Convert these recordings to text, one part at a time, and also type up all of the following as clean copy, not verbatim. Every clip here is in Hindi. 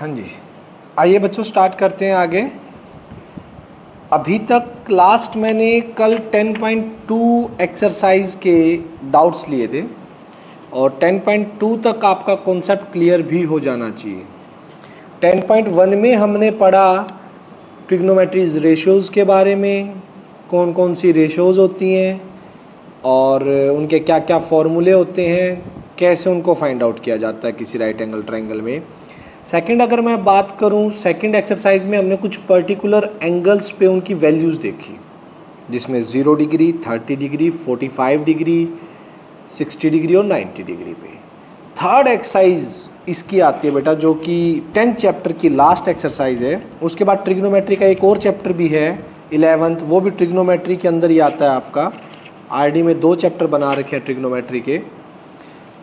हाँ जी, आइए बच्चों स्टार्ट करते हैं आगे। अभी तक लास्ट मैंने कल 10.2 एक्सरसाइज के डाउट्स लिए थे और 10.2 तक आपका कॉन्सेप्ट क्लियर भी हो जाना चाहिए। 10.1 में हमने पढ़ा ट्रिग्नोमेट्रीज रेशोज़ के बारे में, कौन कौन सी रेशोज़ होती हैं और उनके क्या क्या फॉर्मूले होते हैं, कैसे उनको फाइंड आउट किया जाता है किसी राइट एंगल ट्रायंगल में। सेकंड अगर मैं बात करूं, सेकंड एक्सरसाइज में हमने कुछ पर्टिकुलर एंगल्स पे उनकी वैल्यूज़ देखी, जिसमें 0 डिग्री, 30 डिग्री, 45 डिग्री, 60 डिग्री और 90 डिग्री पे। थर्ड एक्सरसाइज इसकी आती है बेटा, जो कि 10th चैप्टर की लास्ट एक्सरसाइज है। उसके बाद ट्रिग्नोमेट्री का एक और चैप्टर भी है 11th, वो भी ट्रिग्नोमेट्री के अंदर ही आता है। आपका आरडी में 2 चैप्टर बना रखे हैं ट्रिग्नोमेट्री के।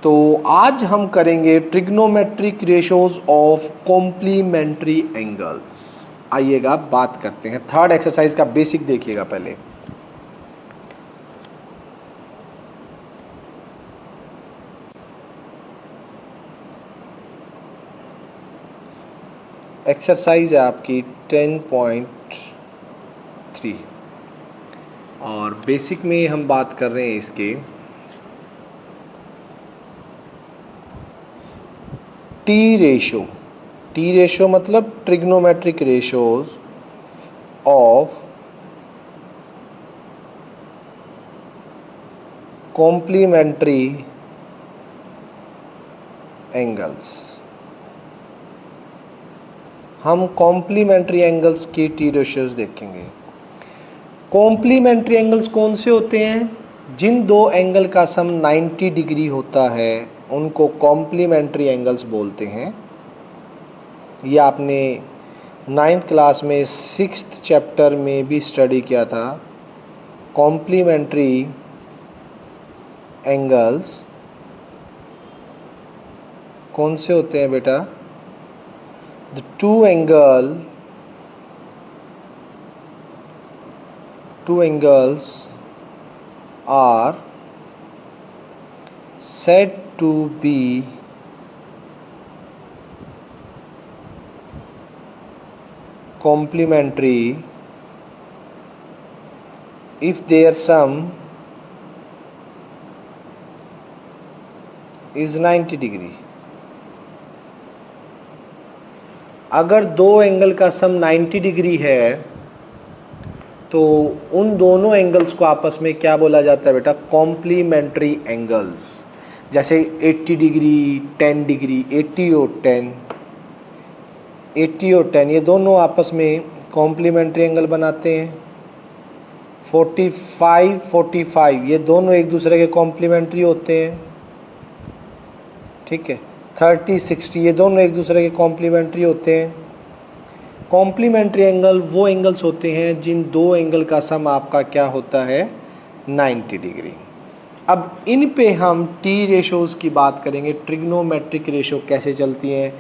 तो आज हम करेंगे trigonometric ratios of complementary angles. आइएगा बात करते हैं। थर्ड एक्सरसाइज का बेसिक देखिएगा पहले। एक्सरसाइज है आपकी 10.3 और बेसिक में हम बात कर रहे हैं इसके टी रेशो मतलब trigonometric ratios of complementary angles. हम कॉम्प्लीमेंट्री एंगल्स की टी रेशोज देखेंगे। कॉम्प्लीमेंट्री एंगल्स कौन से होते हैं? जिन दो एंगल का सम 90 डिग्री होता है उनको कॉम्प्लीमेंट्री एंगल्स बोलते हैं। ये आपने 9th क्लास में 6th चैप्टर में भी स्टडी किया था। कॉम्प्लीमेंट्री एंगल्स कौन से होते हैं बेटा? The two angles are said to be complementary if their sum is 90 degree. अगर दो एंगल का सम 90 डिग्री है तो उन दोनों एंगल्स को आपस में क्या बोला जाता है बेटा? Complementary angles. जैसे 80 डिग्री, 10 डिग्री, 80 और 10 ये दोनों आपस में कॉम्प्लीमेंट्री एंगल बनाते हैं। 45 ये दोनों एक दूसरे के कॉम्प्लीमेंट्री होते हैं, ठीक है। 30 60 ये दोनों एक दूसरे के कॉम्प्लीमेंट्री होते हैं। कॉम्प्लीमेंट्री एंगल वो एंगल्स होते हैं जिन दो एंगल का सम आपका क्या होता है? 90 डिग्री। अब इन पे हम टी रेशोज़ की बात करेंगे। ट्रिग्नोमेट्रिक रेशो कैसे चलती हैं,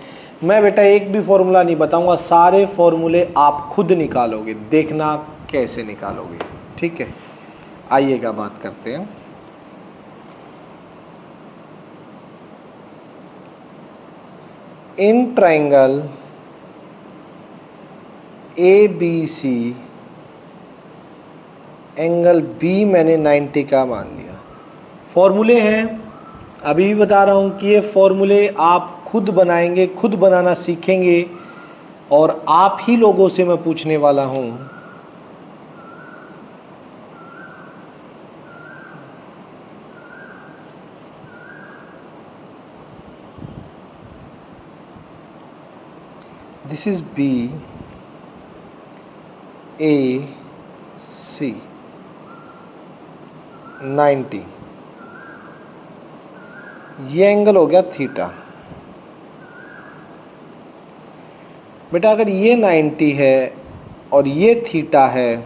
मैं बेटा एक भी फॉर्मूला नहीं बताऊंगा, सारे फॉर्मूले आप खुद निकालोगे, देखना कैसे निकालोगे, ठीक है। आइएगा बात करते हैं। In triangle ABC angle B मैंने 90 का मान लिया। फॉर्मूले हैं, अभी भी बता रहा हूँ कि ये फॉर्मूले आप खुद बनाएंगे, खुद बनाना सीखेंगे और आप ही लोगों से मैं पूछने वाला हूँ। दिस इज BAC 90, ये एंगल हो गया थीटा। बेटा अगर ये 90 है और ये थीटा है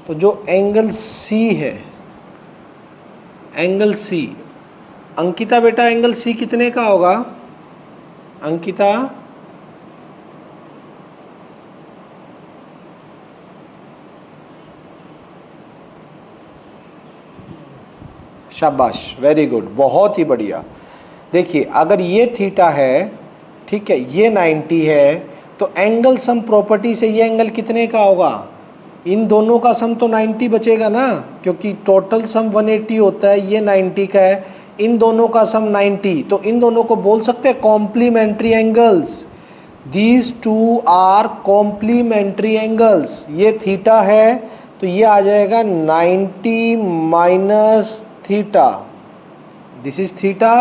तो जो एंगल C है, एंगल C, अंकिता बेटा एंगल C कितने का होगा? अंकिता शाबाश, वेरी गुड, बहुत ही बढ़िया। देखिए अगर ये थीटा है ठीक है, ये 90 है, तो एंगल सम प्रॉपर्टी से ये एंगल कितने का होगा, इन दोनों का सम तो 90 बचेगा ना, क्योंकि टोटल सम 180 होता है, ये 90 का है, इन दोनों का सम 90, तो इन दोनों को बोल सकते हैं complementary angles. These two are complementary angles. ये थीटा है तो ये आ जाएगा 90 minus theta, this is theta,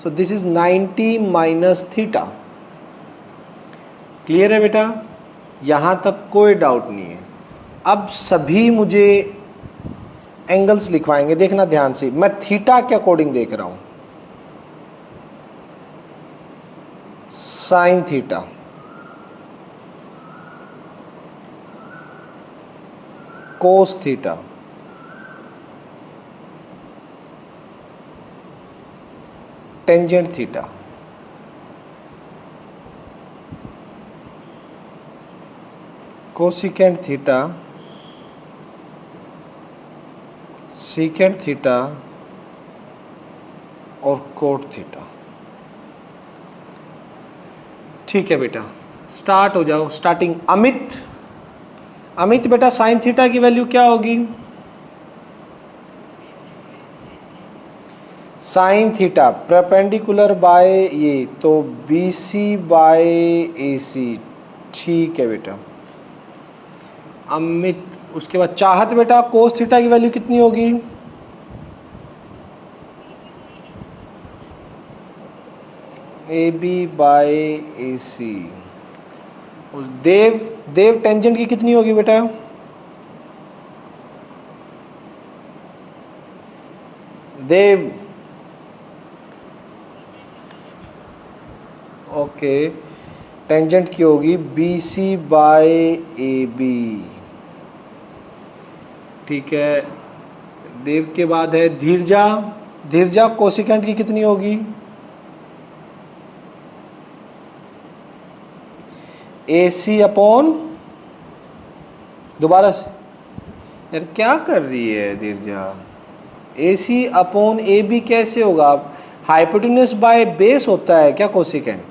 so this is 90 minus theta. Clear है बेटा, यहाँ तक कोई डाउट नहीं है। अब सभी मुझे एंगल्स लिखवाएंगे, देखना ध्यान से, मैं थीटा के अकॉर्डिंग देख रहा हूं। Sine theta, cos theta, tangent theta, cosecant theta, secant theta और कोट थीटा। ठीक है बेटा, स्टार्ट हो जाओ। स्टार्टिंग अमित बेटा साइन थीटा की वैल्यू क्या होगी? साइन थीटा परपेंडिकुलर बाय ये, तो BC बाय AC। ठीक है बेटा अमित। उसके बाद चाहत बेटा कोस थीटा की वैल्यू कितनी होगी? AB by AC। उस देव टेंजेंट की कितनी होगी बेटा? देव, ओके, टेंजेंट की होगी BC बाय AB। ठीक है, देव के बाद है धीरजा कोसिकेंट की कितनी होगी? AC अपॉन, दोबारा से, यार क्या कर रही है धीरजा? AC अपॉन AB कैसे होगा? हाइपोटेन्यूस बाय बेस होता है क्या कोसिकेंट?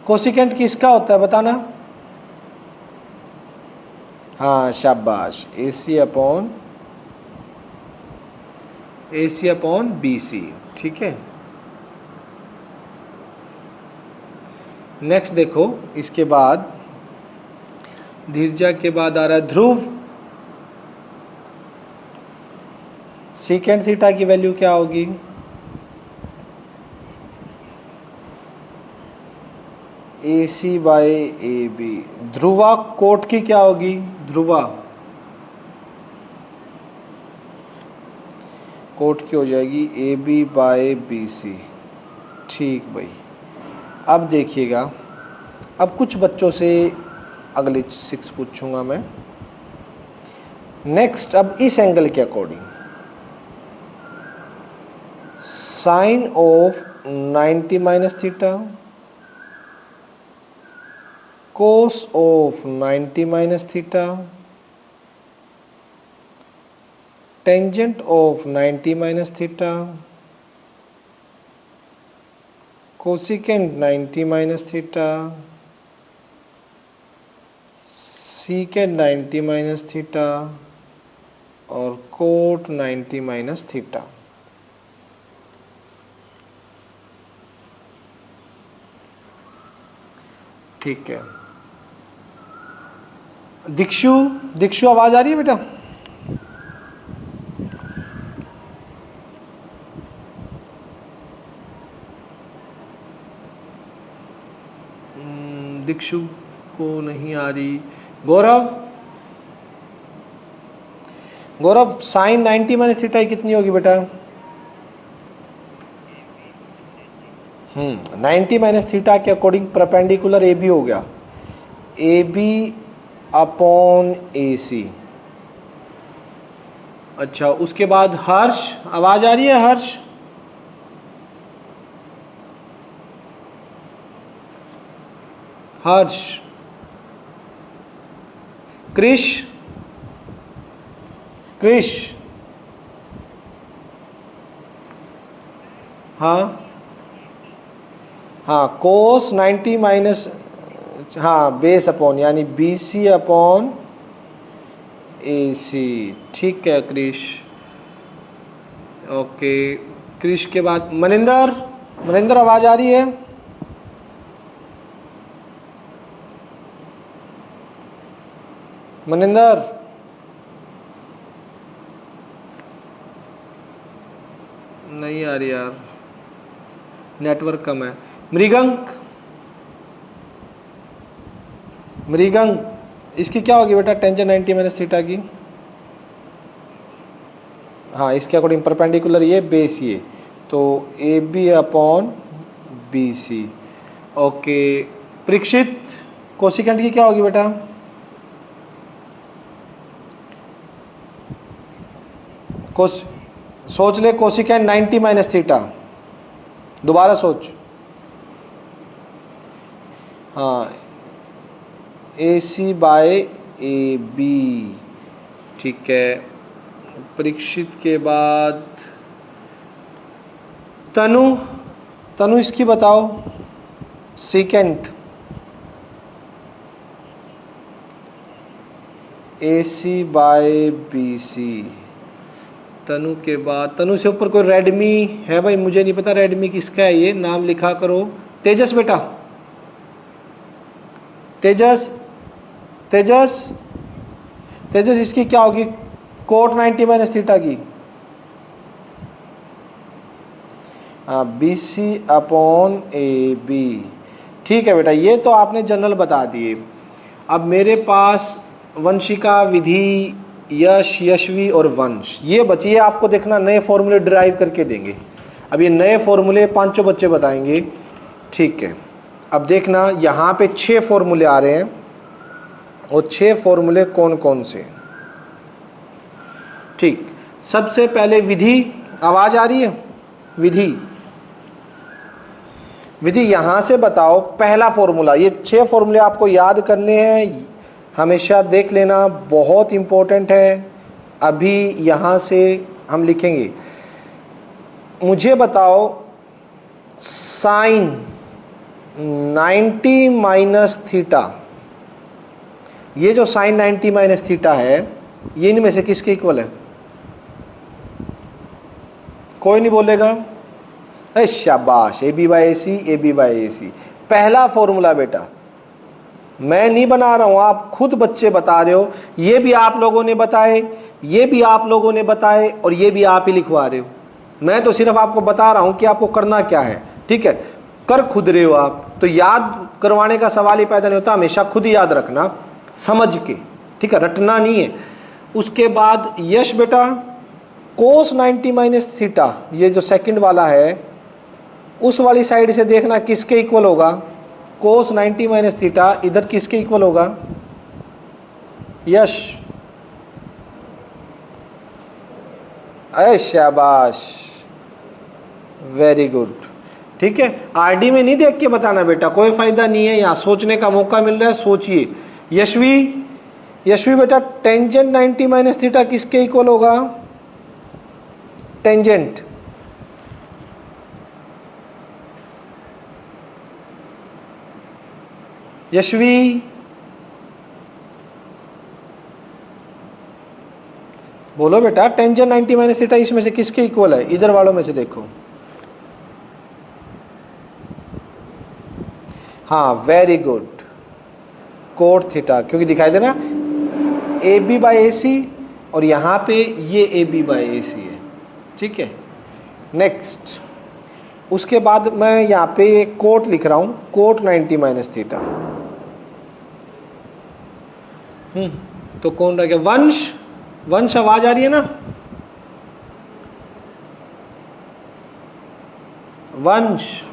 कोसिकेंट किसका होता है बताना? हाँ शाबाश, AC अपॉन BC। ठीक है, नेक्स्ट देखो, इसके बाद धीरजा के बाद आ रहा है ध्रुव। सीकेंट थीटा की वैल्यू क्या होगी? AC by AB। Dhruva cot की क्या होगी? ध्रुवा कोट की हो जाएगी AB बाय BC। ठीक भाई, अब देखिएगा, अब कुछ बच्चों से अगले 6 पूछूंगा मैं। नेक्स्ट, अब इस एंगल के according sine of 90 minus theta, cos of 90 minus theta, tangent of 90 minus theta, cosecant 90 minus theta, secant 90 minus theta और cot 90 minus theta। ठीक है, दीक्षु आवाज आ रही है बेटा? दीक्षु को नहीं आ रही। गौरव साइन 90 माइनस थीटा कितनी होगी बेटा? 90 माइनस थीटा के अकॉर्डिंग परपेंडिकुलर AB हो गया, AB अपॉन AC। अच्छा, उसके बाद हर्ष, आवाज आ रही है हर्ष? क्रिश हाँ हाँ, कोस 90 माइनस, हाँ बेस अपॉन, यानी BC अपॉन AC। ठीक है क्रिश, ओके। क्रिश के बाद मनिंदर, मनिंदर आवाज आ रही है? मनिंदर, नहीं आ रही यार, नेटवर्क कम है। मृगंक, मृगंक इसकी क्या होगी बेटा टेंजेंट 90 माइनस थीटा की? हाँ, इसके अकॉर्डिंग परपेंडिकुलर ये, बेस ये, तो AB upon BC। Okay Parikshit, cosecant की क्या होगी बेटा? सोच ले, कोसिकेंट 90 माइनस थीटा, दोबारा सोच। हाँ, AC बाय AB। ठीक है, परीक्षित के बाद तनु, तनु इसकी बताओ secant. AC by BC। Tanu के बाद, तनु से ऊपर कोई रेडमी है भाई? मुझे नहीं पता रेडमी किसका है, ये नाम लिखा करो। तेजस बेटा, तेजस, तेजस, तेजस इसकी क्या होगी कोट 90 माइनस थीटा की? BC upon AB। ठीक है बेटा, ये तो आपने जनरल बता दिए। अब मेरे पास वंशिका, विधि, यश, यशवी और वंश ये बचिए, आपको देखना नए फॉर्मूले डिराइव करके देंगे। अब ये नए फॉर्मूले पांचों बच्चे बताएंगे। ठीक है, अब देखना यहाँ पे 6 फॉर्मूले आ रहे हैं, और 6 फॉर्मूले कौन कौन से? ठीक, सबसे पहले विधि, आवाज आ रही है? विधि, विधि यहाँ से बताओ पहला फॉर्मूला। ये 6 फॉर्मूले आपको याद करने हैं, हमेशा देख लेना, बहुत इंपॉर्टेंट है। अभी यहाँ से हम लिखेंगे, मुझे बताओ साइन 90 माइनस थीटा, ये जो साइन 90 माइनस थीटा है ये इनमें से किसके इक्वल है? कोई नहीं बोलेगा? अरे शाबाश, AB by AC, AB by AC। पहला फॉर्मूला बेटा, मैं नहीं बना रहा हूं, आप खुद बच्चे बता रहे हो। ये भी आप लोगों ने बताए, ये भी आप लोगों ने बताए, और ये भी आप ही लिखवा रहे हो। मैं तो सिर्फ आपको बता रहा हूं कि आपको करना क्या है। ठीक है, कर खुद रहे हो आप, तो याद करवाने का सवाल ही पैदा नहीं होता, हमेशा खुद ही याद रखना समझ के। ठीक है, रटना नहीं है। उसके बाद यश बेटा, कोस 90 माइनस थीटा, ये जो सेकंड वाला है, उस वाली साइड से देखना किसके इक्वल होगा? कोस 90 माइनस थीटा इधर किसके इक्वल होगा? यश, अरे शाबाश, वेरी गुड। ठीक है, आरडी में नहीं देख के बताना बेटा, कोई फायदा नहीं है, यहाँ सोचने का मौका मिल रहा है, सोचिए। यशवी, यशवी बेटा, टेंजेंट 90 माइनस थीटा किसके इक्वल होगा? टेंजेंट, यशवी बोलो बेटा, टेंजेंट 90 माइनस थीटा इसमें से किसके इक्वल है? इधर वालों में से देखो। हाँ वेरी गुड, कोट थीटा, क्योंकि दिखाई दे ना AB बाई AC, और यहाँ पे ये AB बाई AC है। ठीक है, नेक्स्ट, उसके बाद मैं यहाँ पे एक कोट लिख रहा हूँ, कोट 90 माइनस थीटा। तो कौन रह गया? वंश, वंश आवाज आ रही है ना? वंश,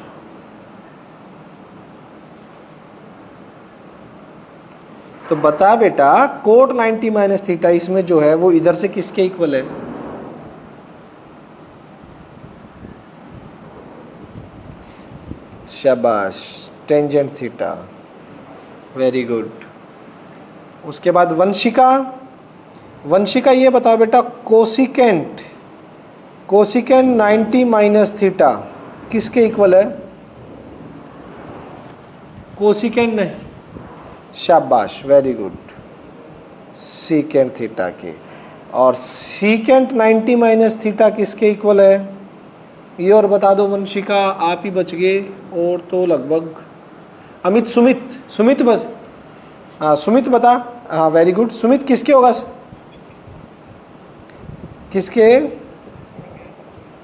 तो बता बेटा, कोट 90 माइनस थीटा इसमें जो है वो इधर से किसके इक्वल है? शाबाश, टेंजेंट थीटा, वेरी गुड। उसके बाद वंशिका, वंशिका ये बताओ बेटा, कोसिकेंट, कोसिकेंट 90 माइनस थीटा किसके इक्वल है? कोसिकेंट नहीं, शाबाश, वेरी गुड, सीकेंट थीटा के। और सीकेंट 90 माइनस थीटा किसके इक्वल है? ये और बता दो वंशिका, आप ही बच गए, और तो लगभग अमित, सुमित बस, हाँ सुमित बता, हाँ वेरी गुड, सुमित किसके होगा? किसके?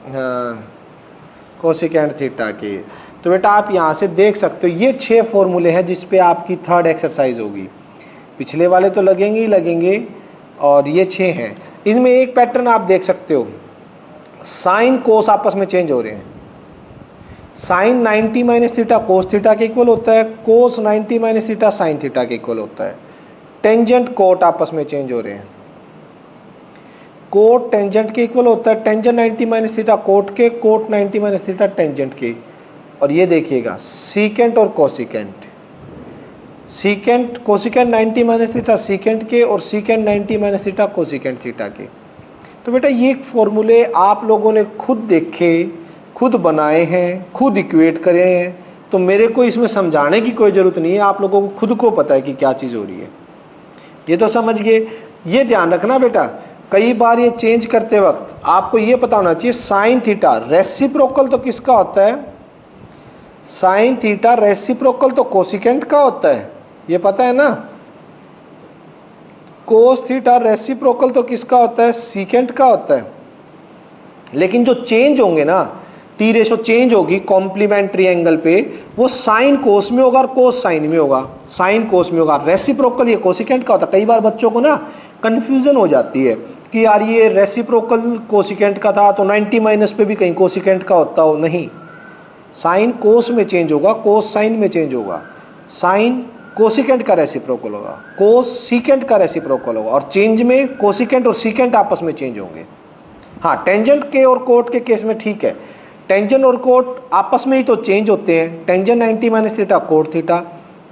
हाँ कोसिकेंट थीटा के। तो बेटा आप यहाँ से देख सकते हो ये 6 फॉर्मूले हैं जिस पे आपकी थर्ड एक्सरसाइज होगी। पिछले वाले तो लगेंगे ही लगेंगे, और ये 6 हैं। इनमें एक पैटर्न आप देख सकते हो, साइन कोस आपस में चेंज हो रहे हैं। Sine 90 minus theta cos theta के इक्वल होता है, cos 90 minus theta sine theta के इक्वल होता है। टेंजेंट कोट आपस में चेंज हो रहे हैं, कोट टेंजेंट के इक्वल होता है, टेंजेंट 90 माइनस थीटा कोट के, कोट 90 माइनस थीटा टेंजेंट के। और ये देखिएगा सीकेंट और cosecant, secant cosecant 90 minus theta secant के, और secant 90 minus theta cosecant theta के। तो बेटा ये फॉर्मूले आप लोगों ने खुद देखे, खुद बनाए हैं, खुद इक्वेट करे हैं, तो मेरे को इसमें समझाने की कोई ज़रूरत नहीं है, आप लोगों को खुद को पता है कि क्या चीज़ हो रही है। ये तो समझ गए। ये ध्यान रखना बेटा, कई बार ये चेंज करते वक्त आपको ये पता होना चाहिए साइन थीटा रेसिप्रोकल तो किसका होता है? साइन थीटा रेसिप्रोकल तो कोसिकेंट का होता है, ये पता है ना। कोस थीटा रेसिप्रोकल तो किसका होता है? सीकेंट का होता है। लेकिन जो चेंज होंगे ना, टी रेशो चेंज होगी कॉम्प्लीमेंट्री एंगल पे, वो साइन कोस में होगा और कोस साइन में होगा, साइन कोस में होगा। रेसिप्रोकल ये कोसिकेंट का होता है। कई बार बच्चों को ना कन्फ्यूजन हो जाती है कि यार ये रेसिप्रोकल कोसिकेंट का था तो 90 माइनस पे भी कहीं कोसिकेंट का होता हो, नहीं। साइन कोस में चेंज होगा, कोस साइन में चेंज होगा। साइन कोसिकेंट का रेसिप्रोकल होगा, कोस सीकेंट का रेसिप्रोकल होगा, और चेंज में कोसिकेंट और सीकेंट आपस में चेंज होंगे। हाँ टेंजेंट के और कोट के केस में ठीक है, टेंजेंट और कोट आपस में ही तो चेंज होते हैं। Tangent 90 minus theta cot theta,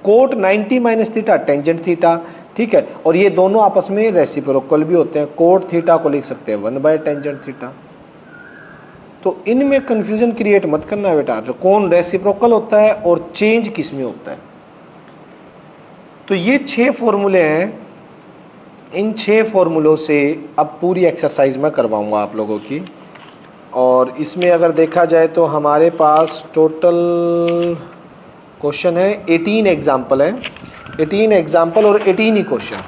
cot 90 minus theta tangent theta, ठीक है। और ये दोनों आपस में रेसिप्रोकल भी होते हैं। कोट थीटा को लिख सकते हैं 1 टेंजेंट थीटा। तो इनमें कन्फ्यूजन क्रिएट मत करना बेटा, कौन रेसिप्रोकल होता है और चेंज किस में होता है। तो ये 6 फॉर्मूले हैं, इन 6 फॉर्मूलों से अब पूरी एक्सरसाइज मैं करवाऊंगा आप लोगों की। और इसमें अगर देखा जाए तो हमारे पास टोटल क्वेश्चन है 18 एग्जाम्पल है, 18 एग्जाम्पल और 18 ही क्वेश्चन।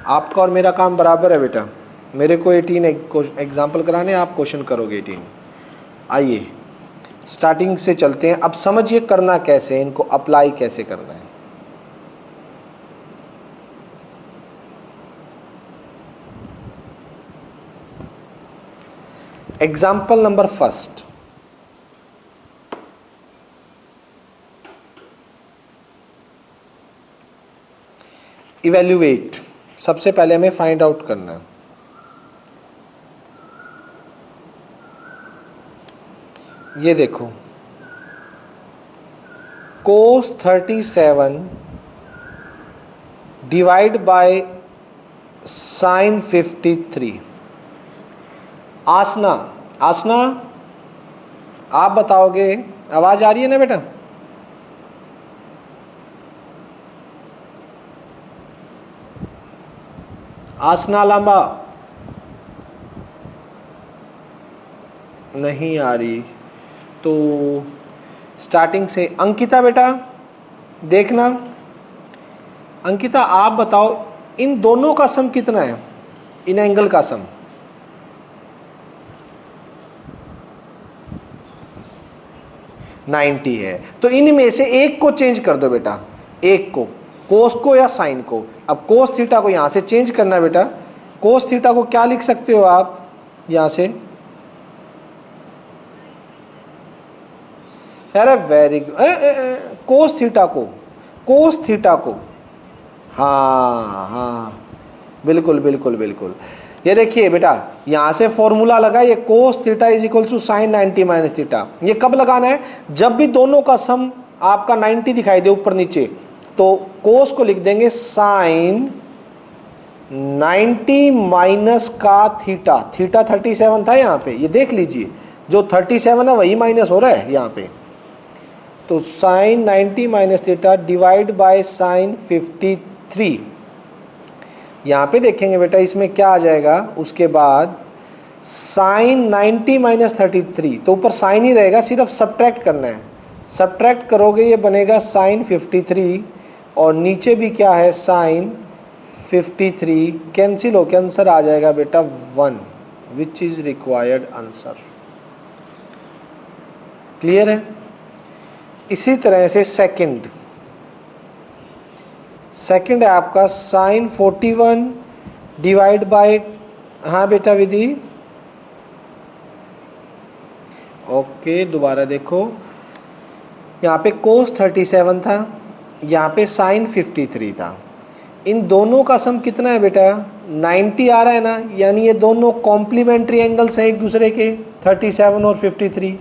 आपका और मेरा काम बराबर है बेटा, मेरे को 18 एग्जाम्पल कराने, आप क्वेश्चन करोगे 18। आइए स्टार्टिंग से चलते हैं। अब समझिए करना कैसे है, इनको अप्लाई कैसे करना है। Example number first, evaluate. सबसे पहले हमें फाइंड आउट करना है। ये देखो कोस 37 डिवाइड बाय साइन 53। आसना, आसना आप बताओगे, आवाज आ रही है ना बेटा? आसना लांबा नहीं आ रही, तो स्टार्टिंग से अंकिता बेटा देखना। अंकिता आप बताओ इन दोनों का सम कितना है, इन एंगल का सम? नाइन्टी है। तो इनमें से एक को चेंज कर दो बेटा, एक को, कोस को या साइन को। अब कोस थीटा को यहां से चेंज करना है बेटा। कोस थीटा को क्या लिख सकते हो आप यहां से? अरे वेरी गुड, कोस थीटा को, कोस थीटा को, हाँ हाँ बिल्कुल बिल्कुल बिल्कुल। ये देखिए बेटा यहाँ से फॉर्मूला लगा, ये cos theta is equal to sine 90 minus theta. ये कब लगाना है? जब भी दोनों का सम आपका 90 दिखाई दे ऊपर नीचे, तो कोस को लिख देंगे साइन 90 माइनस का थीटा। थीटा 37 था यहाँ पे, ये देख लीजिए। जो 37 है वही माइनस हो रहा है यहाँ पे। तो sine 90 minus theta divide by sine 53, यहाँ पे देखेंगे बेटा इसमें क्या आ जाएगा। उसके बाद साइन 90 माइनस 33, तो ऊपर साइन ही रहेगा, सिर्फ सब्ट्रैक्ट करना है। सब्ट्रैक्ट करोगे ये बनेगा साइन 53, और नीचे भी क्या है साइन 53, कैंसिल होकर आंसर आ जाएगा बेटा 1, विच इज रिक्वायर्ड आंसर। क्लियर है। इसी तरह से सेकंड है आपका साइन 41 डिवाइड बाय, हाँ बेटा विधि, ओके दोबारा देखो, यहाँ पे कोस 37 था, यहाँ पे साइन 53 था। इन दोनों का सम कितना है बेटा 90 आ रहा है ना, यानी ये दोनों कॉम्प्लीमेंट्री एंगल्स हैं एक दूसरे के, 37 और 53।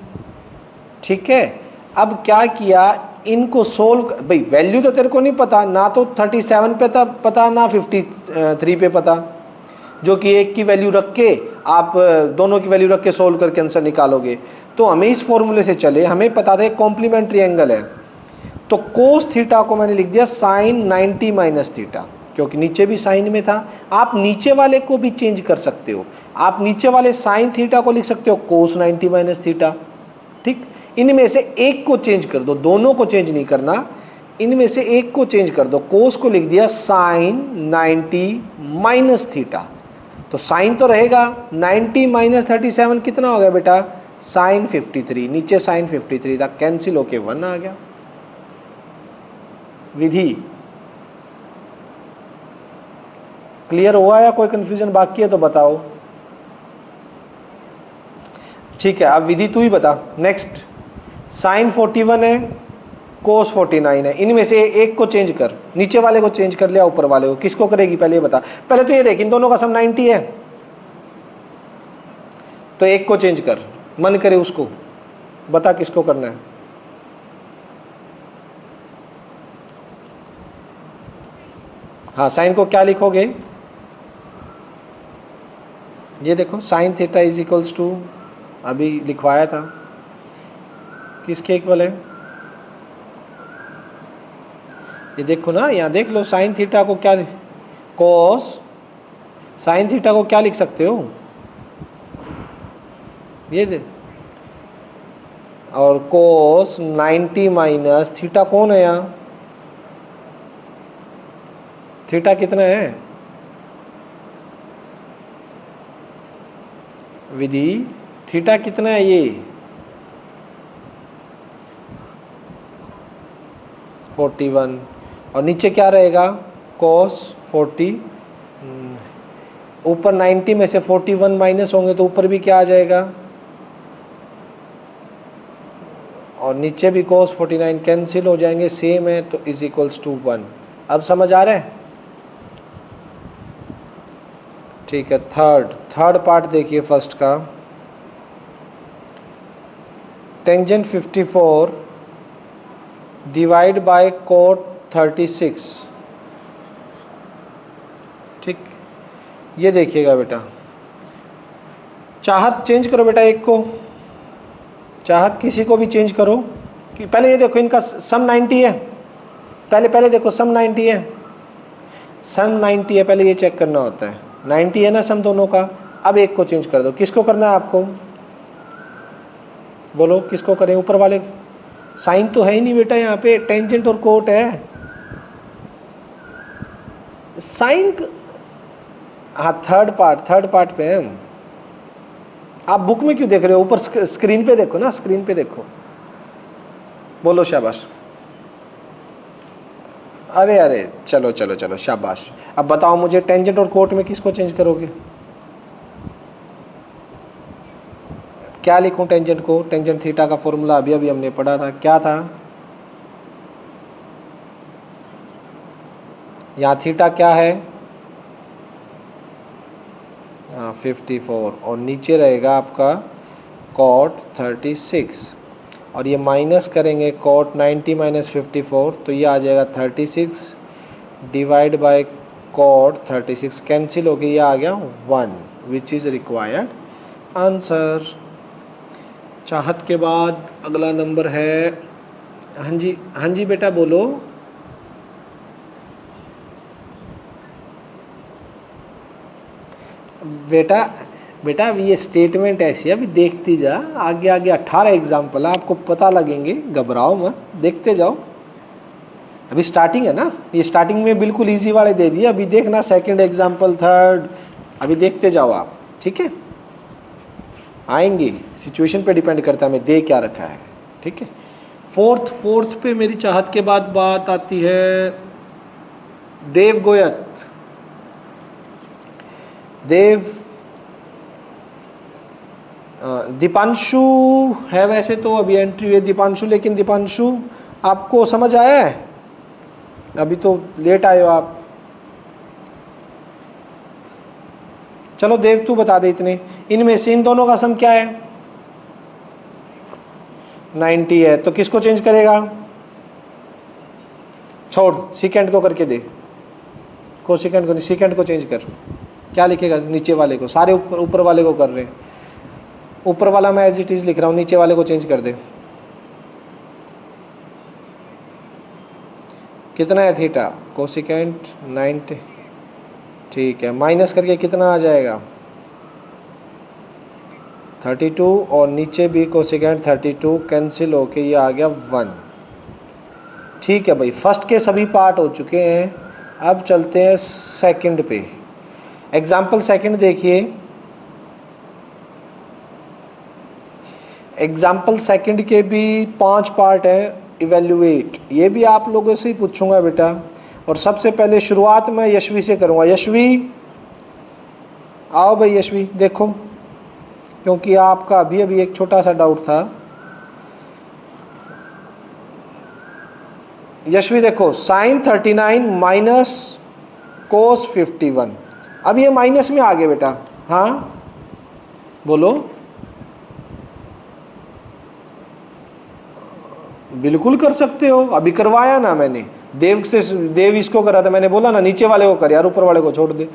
ठीक है, अब क्या किया, इनको सोल्व, भाई वैल्यू तो तेरे को नहीं पता ना, तो 37 पे पता ना 53 पे पता, जो कि एक की वैल्यू रख के आप दोनों की वैल्यू रख के सोल्व करके आंसर निकालोगे। तो हमें इस फॉर्मूले से चले, हमें पता था कॉम्प्लीमेंट्री एंगल है, तो कोस थीटा को मैंने लिख दिया साइन 90 माइनस थीटा, क्योंकि नीचे भी साइन में था। आप नीचे वाले को भी चेंज कर सकते हो, आप नीचे वाले साइन थीटा को लिख सकते हो कोस 90 माइनस थीटा। ठीक, इनमें से एक को चेंज कर दो, दोनों को चेंज नहीं करना, इनमें से एक को चेंज कर दो। कोस को लिख दिया साइन 90 माइनस थीटा, तो साइन तो रहेगा, 90 माइनस 37 कितना हो गया बेटा साइन 53, नीचे साइन 53 था, कैंसिल होके 1 आ गया। विधि क्लियर हुआ या कोई कंफ्यूजन बाकी है तो बताओ। ठीक है, अब विधि तू ही बता। नेक्स्ट साइन 41 है, कोस 49 है, इनमें से एक को चेंज कर, नीचे वाले को चेंज कर लिया, ऊपर वाले को, किसको करेगी पहले ये बता। पहले तो ये देख, इन दोनों का सम 90 है, तो एक को चेंज कर, मन करे उसको बता किसको करना है। हाँ, साइन को क्या लिखोगे, ये देखो sine theta is equals to, अभी लिखवाया था, किसके इक्वल है, ये देखो ना, यहाँ देख लो, साइन थीटा को क्या, कोस साइन थीटा को क्या लिख सकते हो, ये दे, और कोस 90 माइनस थीटा कौन है यहाँ, थीटा कितना है विधि, थीटा कितना है ये 41, और नीचे क्या रहेगा कोस 40, ऊपर 90 में से 41 माइनस होंगे तो ऊपर भी क्या आ जाएगा, और नीचे भी कोस 49, कैंसिल हो जाएंगे, सेम है, तो इज इक्वल्स टू 1। अब समझ आ रहा है। ठीक है, थर्ड पार्ट देखिए फर्स्ट का, टेंजेंट 54 डिवाइड बाय कोट 36। ठीक, ये देखिएगा बेटा, चाहत चेंज करो बेटा, एक को चाहत किसी को भी चेंज करो, कि पहले ये देखो इनका सम 90 है, पहले देखो सम 90 है, सम 90 है, पहले ये चेक करना होता है, 90 है ना सम दोनों का। अब एक को चेंज कर दो, किसको करना है आपको, बोलो किसको करें, ऊपर वाले, साइन तो है ही नहीं बेटा, यहाँ पे टेंजेंट और कोट है, साइन, हाँ थर्ड पार्ट पे है। आप बुक में क्यों देख रहे हो, ऊपर स्क्रीन पे देखो ना, स्क्रीन पे देखो, बोलो शाबाश, अरे चलो शाबाश। अब बताओ मुझे टेंजेंट और कोट में किसको चेंज करोगे, क्या लिखूं टेंजेंट को, टेंजेंट थीटा का फॉर्मूला अभी हमने पढ़ा था, क्या था, यहाँ थीटा क्या है 54, और नीचे रहेगा आपका कॉट 36, और ये माइनस करेंगे कॉट 90 माइनस 54, तो ये आ जाएगा 36 डिवाइड बाय कॉट 36, कैंसिल हो गया, ये आ गया 1, विच इज़ रिक्वायर्ड आंसर। चाहत के बाद अगला नंबर है, हाँ जी, हाँ जी बेटा बोलो। बेटा बेटा अभी ये स्टेटमेंट ऐसी है, अभी देखती जा, आगे आगे 18 एग्जाम्पल है, आपको पता लगेंगे, घबराओ मत, देखते जाओ। अभी स्टार्टिंग है ना, ये स्टार्टिंग में बिल्कुल इजी वाले दे दिए, अभी देखना सेकंड एग्जाम्पल, थर्ड, अभी देखते जाओ आप, ठीक है। आएंगे, सिचुएशन पे डिपेंड करता है मैं दे क्या रखा है, ठीक है। फोर्थ पे मेरी चाहत के बाद बात आती है देव गोयत। देव दीपांशु है वैसे तो, अभी एंट्री हुई दीपांशु, लेकिन दीपांशु आपको समझ आया है? अभी तो लेट आए हो आप। चलो देव तू बता दे, इतने इनमें से इन दोनों का सम क्या है? 90 है, तो किसको चेंज करेगा? छोड़, सिकेंड को करके दे, को सिकेंड को नहीं, सिकेंड को चेंज कर। क्या लिखेगा नीचे वाले को? सारे ऊपर वाले को कर रहे हैं, ऊपर वाला मैं एज इट इज लिख रहा हूँ, नीचे वाले को चेंज कर दे। कितना है थीटा? कोसिकेंट 90, ठीक है, माइनस करके कितना आ जाएगा? 32, और नीचे भी कोसिकेंट 32 कैंसिल होके ये आ गया 1। ठीक है भाई, फर्स्ट के सभी पार्ट हो चुके हैं, अब चलते हैं सेकंड पे। एग्जाम्पल सेकंड देखिए, एग्जाम्पल सेकंड के भी 5 पार्ट हैं। इवेल्युएट, ये भी आप लोगों से ही पूछूंगा बेटा, और सबसे पहले शुरुआत मैं यशवी से करूंगा। यशवी आओ भाई, यशवी देखो, क्योंकि आपका अभी अभी एक छोटा सा डाउट था। यशवी देखो, साइन 39 माइनस कोस 51, अब ये माइनस में आ गए बेटा, हाँ बोलो। बिल्कुल कर सकते हो, अभी करवाया ना मैंने, देव से, देव इसको करा था, मैंने बोला ना नीचे वाले को कर यार, ऊपर वाले को छोड़ दे।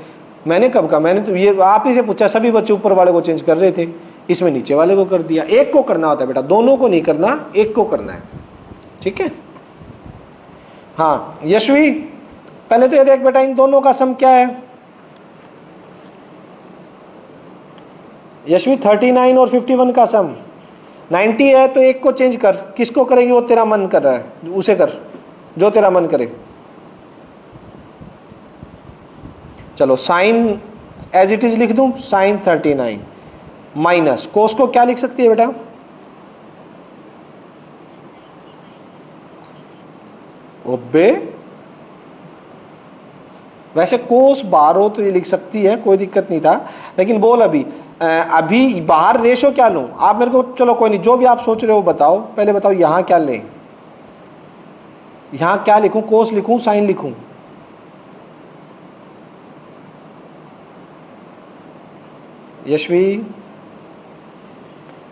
मैंने कब कहा? मैंने तो ये आप ही से पूछा, सभी बच्चे ऊपर वाले को चेंज कर रहे थे, इसमें नीचे वाले को कर दिया। एक को करना होता है बेटा, दोनों को नहीं करना, एक को करना है, ठीक है। हाँ यशवी, पहले तो ये देख बेटा, इन दोनों का सम क्या है? यशवी 39 और 51 का सम 90 है, तो एक को चेंज कर, किसको करेगी? वो तेरा मन कर रहा है, उसे कर, जो तेरा मन करे। चलो साइन एज इट इज लिख दूं, साइन 39 माइनस कोस को क्या लिख सकती है बेटा? ओबे, वैसे कोस 12 तो ये लिख सकती है, कोई दिक्कत नहीं था, लेकिन बोल अभी बाहर रेशो क्या लूं? आप मेरे को, चलो कोई नहीं, जो भी आप सोच रहे हो बताओ, पहले बताओ यहां क्या लें, यहां क्या लिखूं? कोस लिखूं, साइन लिखूं? यशवी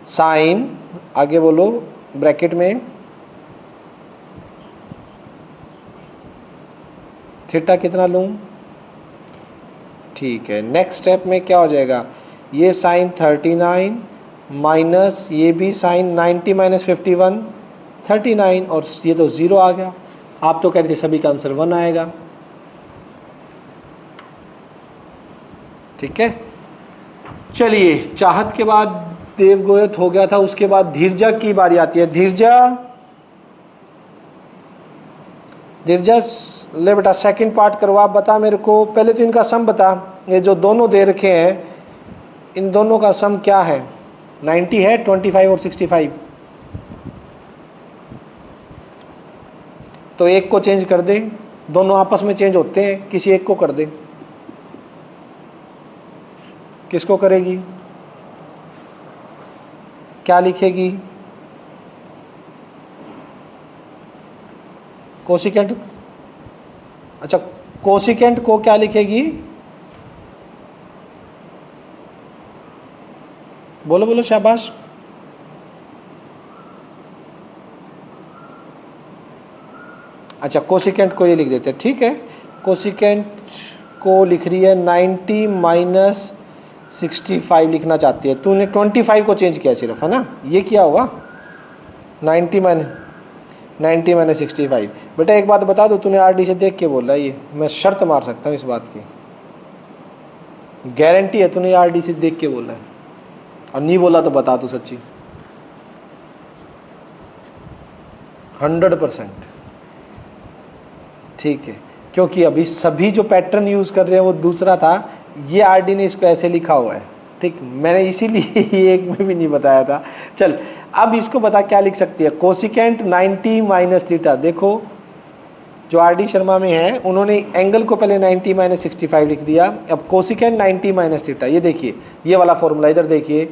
साइन, आगे बोलो ब्रैकेट में, थीटा कितना लूं? ठीक है, नेक्स्ट स्टेप में क्या हो जाएगा? ये साइन 39 माइनस ये भी साइन 90 माइनस 51 39, और ये तो 0 आ गया। आप तो कह रहे थे सभी का आंसर 1 आएगा, ठीक है। चलिए, चाहत के बाद देवगोयत हो गया था, उसके बाद धीरजा की बारी आती है। धीरजा, धीरजा ले बेटा, सेकंड पार्ट करवा, बता मेरे को, पहले तो इनका सम बता, ये जो दोनों दे रखे हैं, इन दोनों का सम क्या है? 90 है, 25 और 65, तो एक को चेंज कर दे, दोनों आपस में चेंज होते हैं, किसी एक को कर दे। किसको करेगी? क्या लिखेगी? कोसिकेंट, अच्छा कोसिकेंट को क्या लिखेगी? बोलो बोलो, शाबाश। अच्छा, कोसिकेंट को ये लिख देते हैं, ठीक है। कोसिकेंट को लिख रही है 90 माइनस 65 लिखना चाहती है, तूने 25 को चेंज किया सिर्फ, है ना, ये किया होगा। 90 माइनस 65। बेटा एक बात बता दो, तूने आरडी से देख के बोला, ये मैं शर्त मार सकता हूँ इस बात की, गारंटी है तूने आरडी से देख के बोला है, और नहीं बोला तो बता तू सच्ची। 100%। ठीक है, क्योंकि अभी सभी जो पैटर्न यूज कर रहे हैं वो दूसरा था, ये आरडी ने इसको ऐसे लिखा हुआ है। ठीक, मैंने इसीलिए ये एक में भी नहीं बताया था। चल अब इसको बता क्या लिख सकती है, कोसिकेंट 90 माइनस थीटा। देखो जो आरडी शर्मा में है उन्होंने एंगल को पहले 90 माइनस 65 लिख दिया, अब कोसिकेंट 90 माइनस थीटा, ये देखिए ये वाला फॉर्मूला इधर देखिए,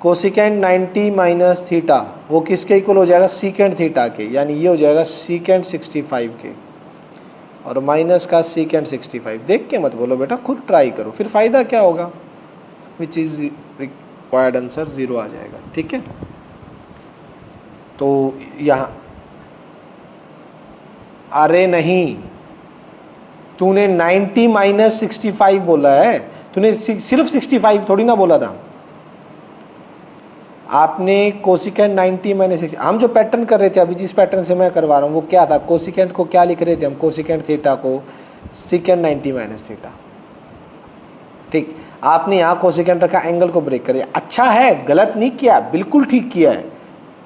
कोसिकेंट 90 माइनस थीटा वो किसके इक्वल हो जाएगा, सीकेंट थीटा के, यानी ये हो जाएगा सीकेंट 65 के, और माइनस का सीकेंट 65। देख के मत बोलो बेटा, खुद ट्राई करो, फिर फ़ायदा क्या होगा, विच इज़ रिक्वायर्ड आंसर 0 आ जाएगा। ठीक है, तो यहाँ, अरे नहीं, तूने 90 माइनस 65 बोला है, तूने सिर्फ 65 थोड़ी ना बोला था, आपने कोसिकेंट 90 माइनस 60। हम जो पैटर्न कर रहे थे अभी, जिस पैटर्न से मैं करवा रहा हूँ वो क्या था, कोसिकेंट को क्या लिख रहे थे हम, कोसिकेंट थीटा को सीकेंट 90 माइनस थीटा। ठीक, आपने यहाँ कोसिकेंट रखा, एंगल को ब्रेक कर दिया, अच्छा है, गलत नहीं किया, बिल्कुल ठीक किया है।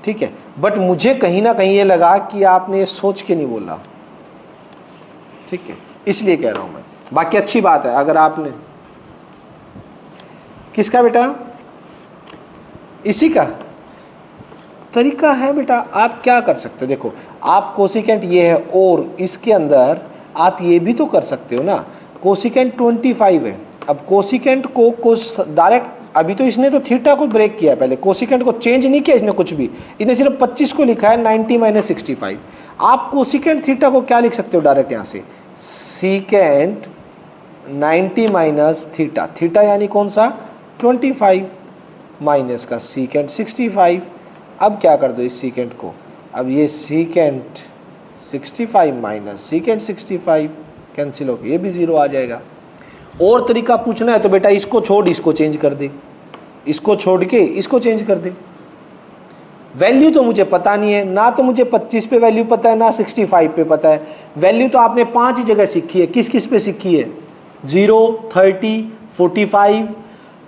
ठीक है, बट मुझे कहीं ना कहीं ये लगा कि आपने ये सोच के नहीं बोला। ठीक है, इसलिए कह रहा हूँ मैं, बाकी अच्छी बात है। अगर आपने, किसका बेटा, इसी का तरीका है बेटा, आप क्या कर सकते हो, देखो आप कोसिकेंट ये है, और इसके अंदर आप ये भी तो कर सकते हो ना, कोसिकेंट 25 है, अब कोसिकेंट को डायरेक्ट, अभी तो इसने तो थीटा को ब्रेक किया है, पहले कोसिकेंट को चेंज नहीं किया इसने कुछ भी, इसने सिर्फ 25 को लिखा है 90 माइनस 65। आप कोसिकेंट थीटा को क्या लिख सकते हो डायरेक्ट यहाँ से, सीकेंट 90 माइनस थीटा, थीटा यानी कौन सा 25 माइनस का सीकेंट 65। अब क्या कर दो इस सीकेंट को, अब ये सीकेंट 65 माइनस सीकेंट 65 कैंसिल होकर ये भी 0 आ जाएगा। और तरीका पूछना है तो बेटा इसको छोड़ इसको चेंज कर दे, इसको छोड़ के इसको चेंज कर दे। वैल्यू तो मुझे पता नहीं है ना, तो मुझे 25 पे वैल्यू पता है ना 65 पे पता है। वैल्यू तो आपने 5 ही जगह सीखी है, किस किस पे सीखी है, 0, 30, 45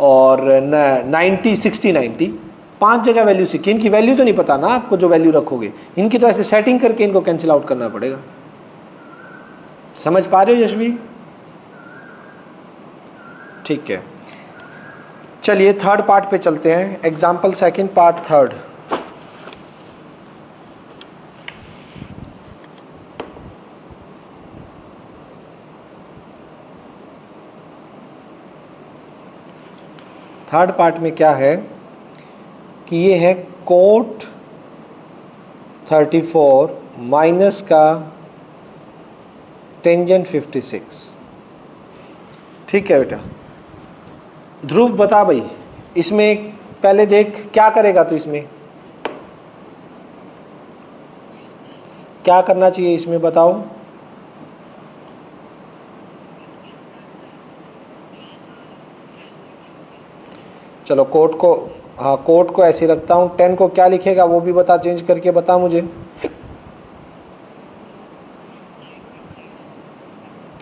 और 90, 60, 90, 5 जगह वैल्यू सीखी। इनकी वैल्यू तो नहीं पता ना आपको, जो वैल्यू रखोगे इनकी तो ऐसे सेटिंग करके इनको कैंसिल आउट करना पड़ेगा। समझ पा रहे हो यशवी? ठीक है, चलिए थर्ड पार्ट पे चलते हैं, example second part third. Third part में क्या है कि ये है कोट 34 माइनस का टेंजेंट 56। ठीक है बेटा, ध्रुव बता भाई, इसमें पहले देख क्या करेगा, तो इसमें क्या करना चाहिए, इसमें बताओ। चलो कोट को, हाँ कोट को ऐसे रखता हूँ, 10 को क्या लिखेगा वो भी बता, चेंज करके बता मुझे।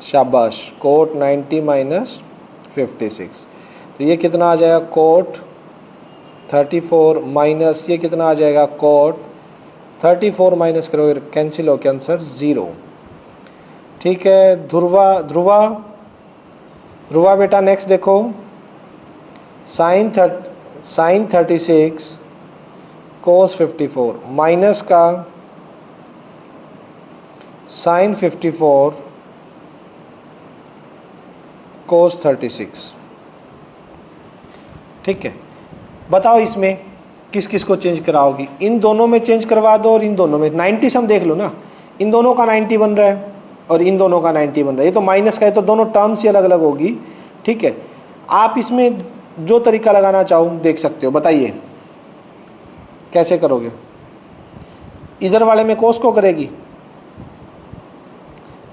शाबाश, कोट 90 माइनस 56, तो ये कितना आ जाएगा, कोट 34 माइनस ये कितना आ जाएगा, कोट 34 माइनस करो कैंसिल हो के आंसर 0। ठीक है, ध्रुवा बेटा नेक्स्ट देखो, साइन 36 कोस 54 माइनस का साइन 54 कोस 36। ठीक है, बताओ इसमें किस किस को चेंज कराओगी, इन दोनों में चेंज करवा दो और इन दोनों में। 90 सम देख लो ना, इन दोनों का 90 बन रहा है और इन दोनों का 90 बन रहा है, ये तो माइनस का है तो दोनों टर्म्स ही अलग अलग होगी। ठीक है, आप इसमें जो तरीका लगाना चाहो देख सकते हो, बताइए कैसे करोगे। इधर वाले में कोस को करेगी,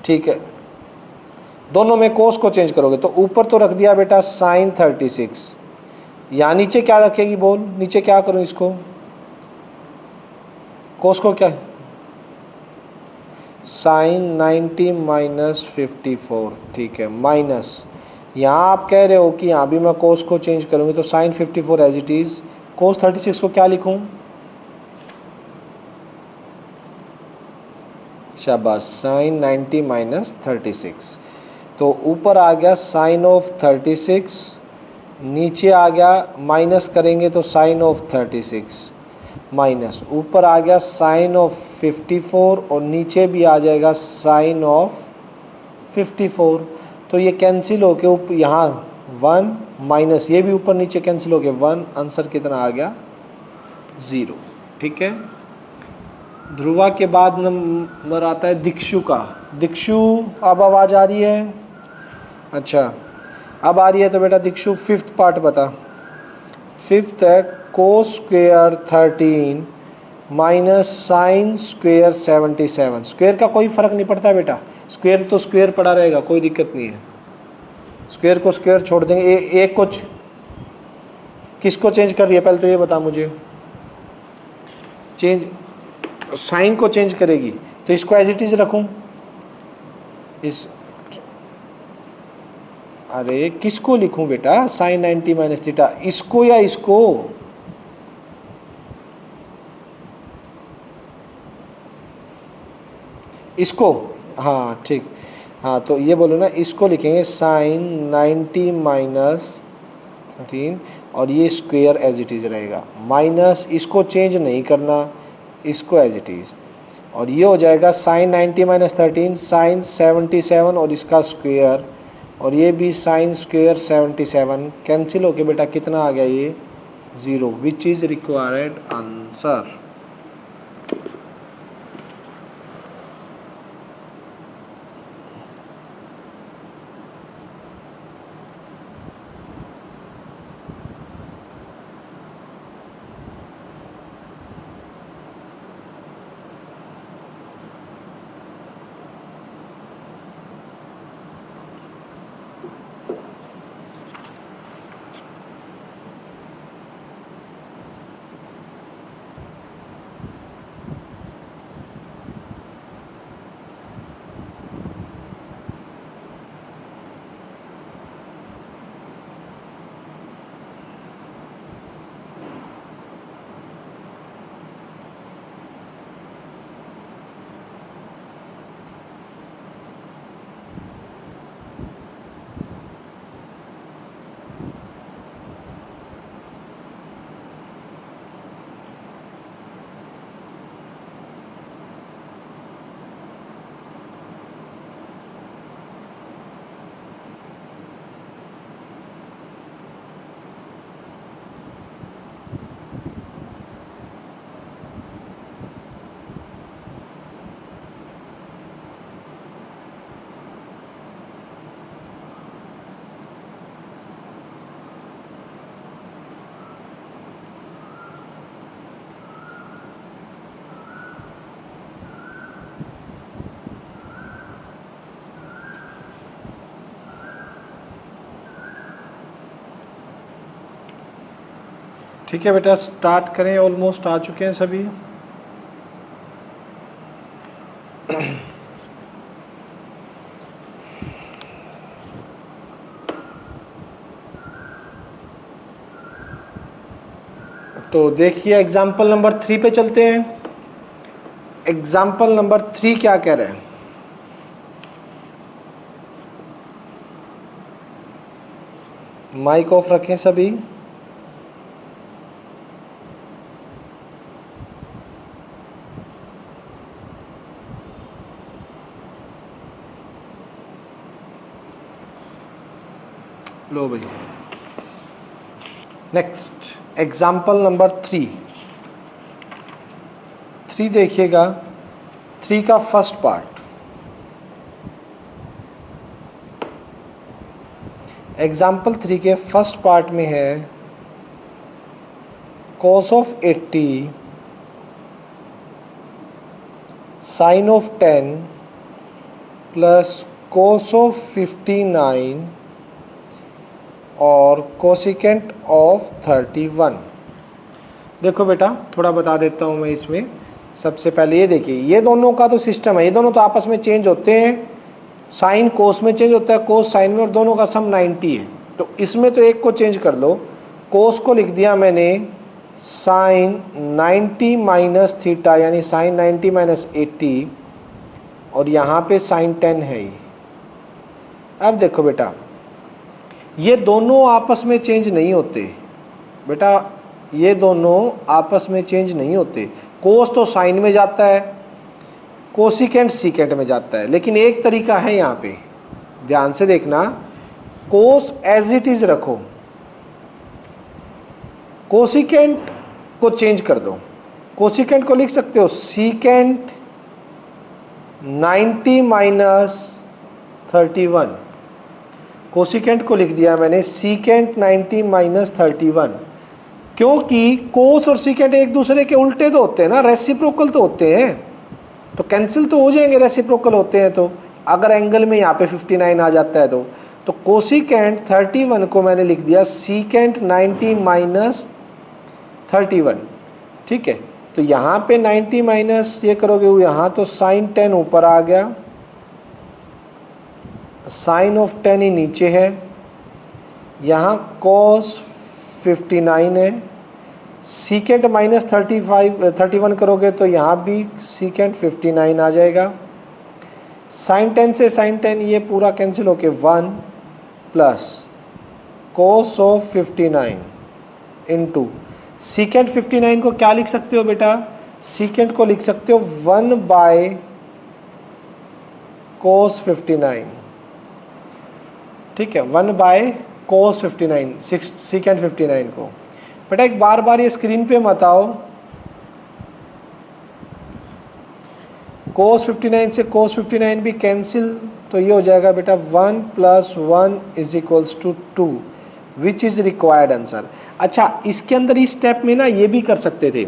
ठीक है, दोनों में कोस को चेंज करोगे तो ऊपर तो रख दिया बेटा साइन 36 यहाँ नीचे क्या रखेगी बोल, नीचे क्या करूँ इसको, कोस को क्या, साइन 90 माइनस 54, ठीक है, माइनस यहाँ आप कह रहे हो कि यहाँ भी मैं कोस को चेंज करूँगी तो साइन 54 एज इट इज़, कोस 36 को क्या लिखूँ, शाबाश, साइन 90 माइनस 36, तो ऊपर आ गया साइन ऑफ 36, नीचे आ गया माइनस करेंगे तो साइन ऑफ 36 माइनस, ऊपर आ गया साइन ऑफ 54 और नीचे भी आ जाएगा साइन ऑफ 54। तो ये कैंसिल होके ऊपर यहाँ 1 माइनस ये भी ऊपर नीचे कैंसिल हो गया 1, आंसर कितना आ गया 0। ठीक है, ध्रुवा के बाद नंबर आता है दिक्षु का। दिक्षु अब आवाज़ आ रही है, अच्छा अब आ रही है, तो बेटा दिक्षु फिफ्थ पार्ट बता। फिफ्थ है cos square 13 minus sine square 77। Square का कोई फर्क नहीं पड़ता बेटा, स्क्वेयर तो स्क्वेयर पड़ा रहेगा, कोई दिक्कत नहीं है, स्क्वेयर को स्क्वेयर छोड़ देंगे। एक को किसको चेंज कर रही है पहले तो ये बता मुझे, चेंज साइन को चेंज करेगी, तो इसको एज इट इज रखूं, इस अरे किसको लिखूं बेटा, साइन 90 माइनस थीटा, इसको या इसको, इसको, हाँ ठीक, हाँ तो ये बोलो ना, इसको लिखेंगे साइन 90 माइनस 13 और ये स्क्वेयर एज इट इज़ रहेगा, माइनस इसको चेंज नहीं करना, इसको एज इट इज़, और ये हो जाएगा साइन 90 माइनस 13 साइन 77 और इसका स्क्वेयर, और ये भी साइन स्क्वेयर 77 कैंसिल होके बेटा कितना आ गया ये 0, विच इज़ रिक्वायर्ड आंसर। ठीक है बेटा स्टार्ट करें, ऑलमोस्ट आ चुके हैं सभी। तो देखिए एग्जाम्पल नंबर 3 पे चलते हैं। एग्जाम्पल नंबर 3 क्या कह रहे हैं, माइक ऑफ रखें सभी। लो भाई, नेक्स्ट एग्जाम्पल नंबर 3 देखिएगा, 3 का फर्स्ट पार्ट। एग्जाम्पल 3 के फर्स्ट पार्ट में है cos of 80 sine of 10 plus cos of 59 और कोसिकेंट ऑफ 31। देखो बेटा थोड़ा बता देता हूँ मैं इसमें। सबसे पहले ये देखिए, ये दोनों का तो सिस्टम है, ये दोनों तो आपस में चेंज होते हैं, साइन कोस में चेंज होता है, कोस साइन में, और दोनों का सम 90 है। तो इसमें तो एक को चेंज कर लो, कोस को लिख दिया मैंने साइन 90 माइनस थीटा यानी साइन 90 माइनस 80, और यहाँ पे साइन 10 है ही। अब देखो बेटा ये दोनों आपस में चेंज नहीं होते बेटा, ये दोनों आपस में चेंज नहीं होते। कोस तो साइन में जाता है, कोसिकेंट सीकेंट में जाता है, लेकिन एक तरीका है यहाँ पे, ध्यान से देखना। कोस एज इट इज रखो, कोसिकेंट को चेंज कर दो। कोसिकेंट को लिख सकते हो सीकेंट 90 माइनस 31, कोसिकेंट को लिख दिया मैंने सीकेंट 90 माइनस 31, क्योंकि कोस और सीकेंट एक दूसरे के उल्टे तो होते हैं ना, रेसिप्रोकल तो होते हैं, तो कैंसिल तो हो जाएंगे, रेसिप्रोकल होते हैं। तो अगर एंगल में यहाँ पे 59 आ जाता है तो कोसिकेंट 31 को मैंने लिख दिया सीकेंट 90 माइनस 31, ठीक है। तो यहाँ पे 90 माइनस ये करोगे यहाँ, तो साइन 10 ऊपर आ गया, साइन ऑफ 10 ही नीचे है, यहाँ कॉस 59 है, सीकेंट माइनस 31 करोगे तो यहाँ भी सीकेंट 59 आ जाएगा। साइन 10 से साइन 10 ये पूरा कैंसिल होके 1 plus cos of 59 into secant 59 को क्या लिख सकते हो बेटा, सीकेंट को लिख सकते हो 1 बाय कोस 59, ठीक है, 1 बाय कोस 59 सीकेंट 59 को। बेटा एक बार बार ये स्क्रीन पे मत आओ, कोस 59 से कोस 59 भी कैंसिल, तो ये हो जाएगा बेटा 1 plus 1 is equals to 2 which is required answer. अच्छा इसके अंदर इस स्टेप में ना ये भी कर सकते थे,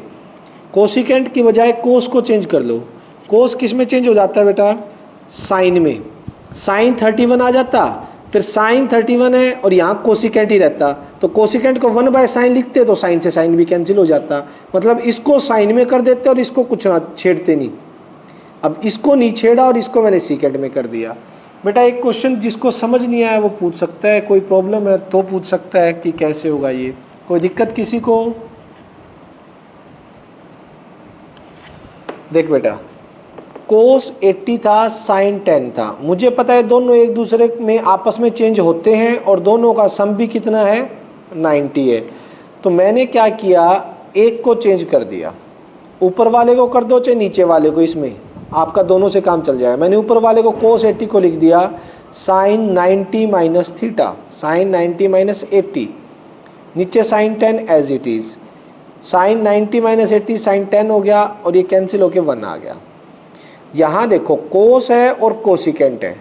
कोसिकेंट की बजाय कोस को चेंज कर लो। कोस किस में चेंज हो जाता है बेटा, साइन में, साइन 31 आ जाता, फिर साइन 31 है और यहाँ कोसिकेंट ही रहता, तो कोसिकेंट को 1 बाय साइन लिखते तो साइन से साइन भी कैंसिल हो जाता, मतलब इसको साइन में कर देते और इसको कुछ ना छेड़ते नहीं। अब इसको नहीं छेड़ा और इसको मैंने सीकेंट में कर दिया। बेटा एक क्वेश्चन जिसको समझ नहीं आया वो पूछ सकता है, कोई प्रॉब्लम है तो पूछ सकता है कि कैसे होगा ये, कोई दिक्कत किसी को। देख बेटा कोस 80 था, साइन 10 था, मुझे पता है दोनों एक दूसरे में आपस में चेंज होते हैं और दोनों का सम भी कितना है 90 है। तो मैंने क्या किया, एक को चेंज कर दिया, ऊपर वाले को कर दो चाहे नीचे वाले को, इसमें आपका दोनों से काम चल जाएगा। मैंने ऊपर वाले को कोस 80 को लिख दिया sine 90 minus theta, sine 90 minus 80, नीचे sine 10 as it is, sine 90 minus 80 sine 10 हो गया और ये कैंसिल होके 1 आ गया। यहाँ देखो कोस है और कोसिकेंट है,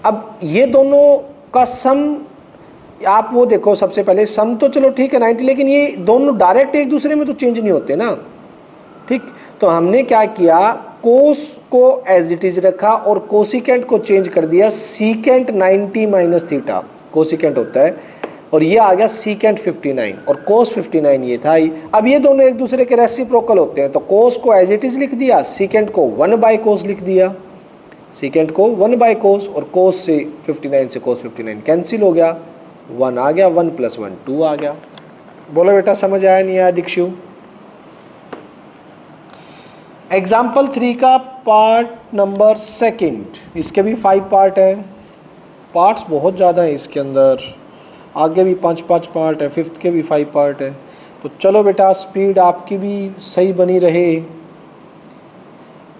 अब ये दोनों का सम आप वो देखो, सबसे पहले सम तो चलो ठीक है 90, लेकिन ये दोनों डायरेक्ट एक दूसरे में तो चेंज नहीं होते ना, ठीक। तो हमने क्या किया, कोस को एज इट इज रखा और कोसिकेंट को चेंज कर दिया सीकेंट 90 माइनस थीटा, कोसिकेंट होता है, और ये आ गया सीकेंट 59 और कोस 59 ये था ही। अब ये दोनों एक दूसरे के रेसिप्रोकल होते हैं, तो कोस को एज इट इज लिख दिया, सीकेंट को 1 बाय कोस लिख दिया, सीकेंट को 1 बाय कोस, और कोस से 59 से कोस 59 कैंसिल हो गया, 1 आ गया, 1 प्लस 1 2 आ गया। बोलो बेटा समझ आया नहीं आया दीक्षु। एग्जाम्पल 3 का पार्ट नंबर 2, इसके भी 5 पार्ट है, पार्ट्स बहुत ज़्यादा हैं इसके अंदर, आगे भी 5 पार्ट है, 5th के भी 5 पार्ट है। तो चलो बेटा स्पीड आपकी भी सही बनी रहे।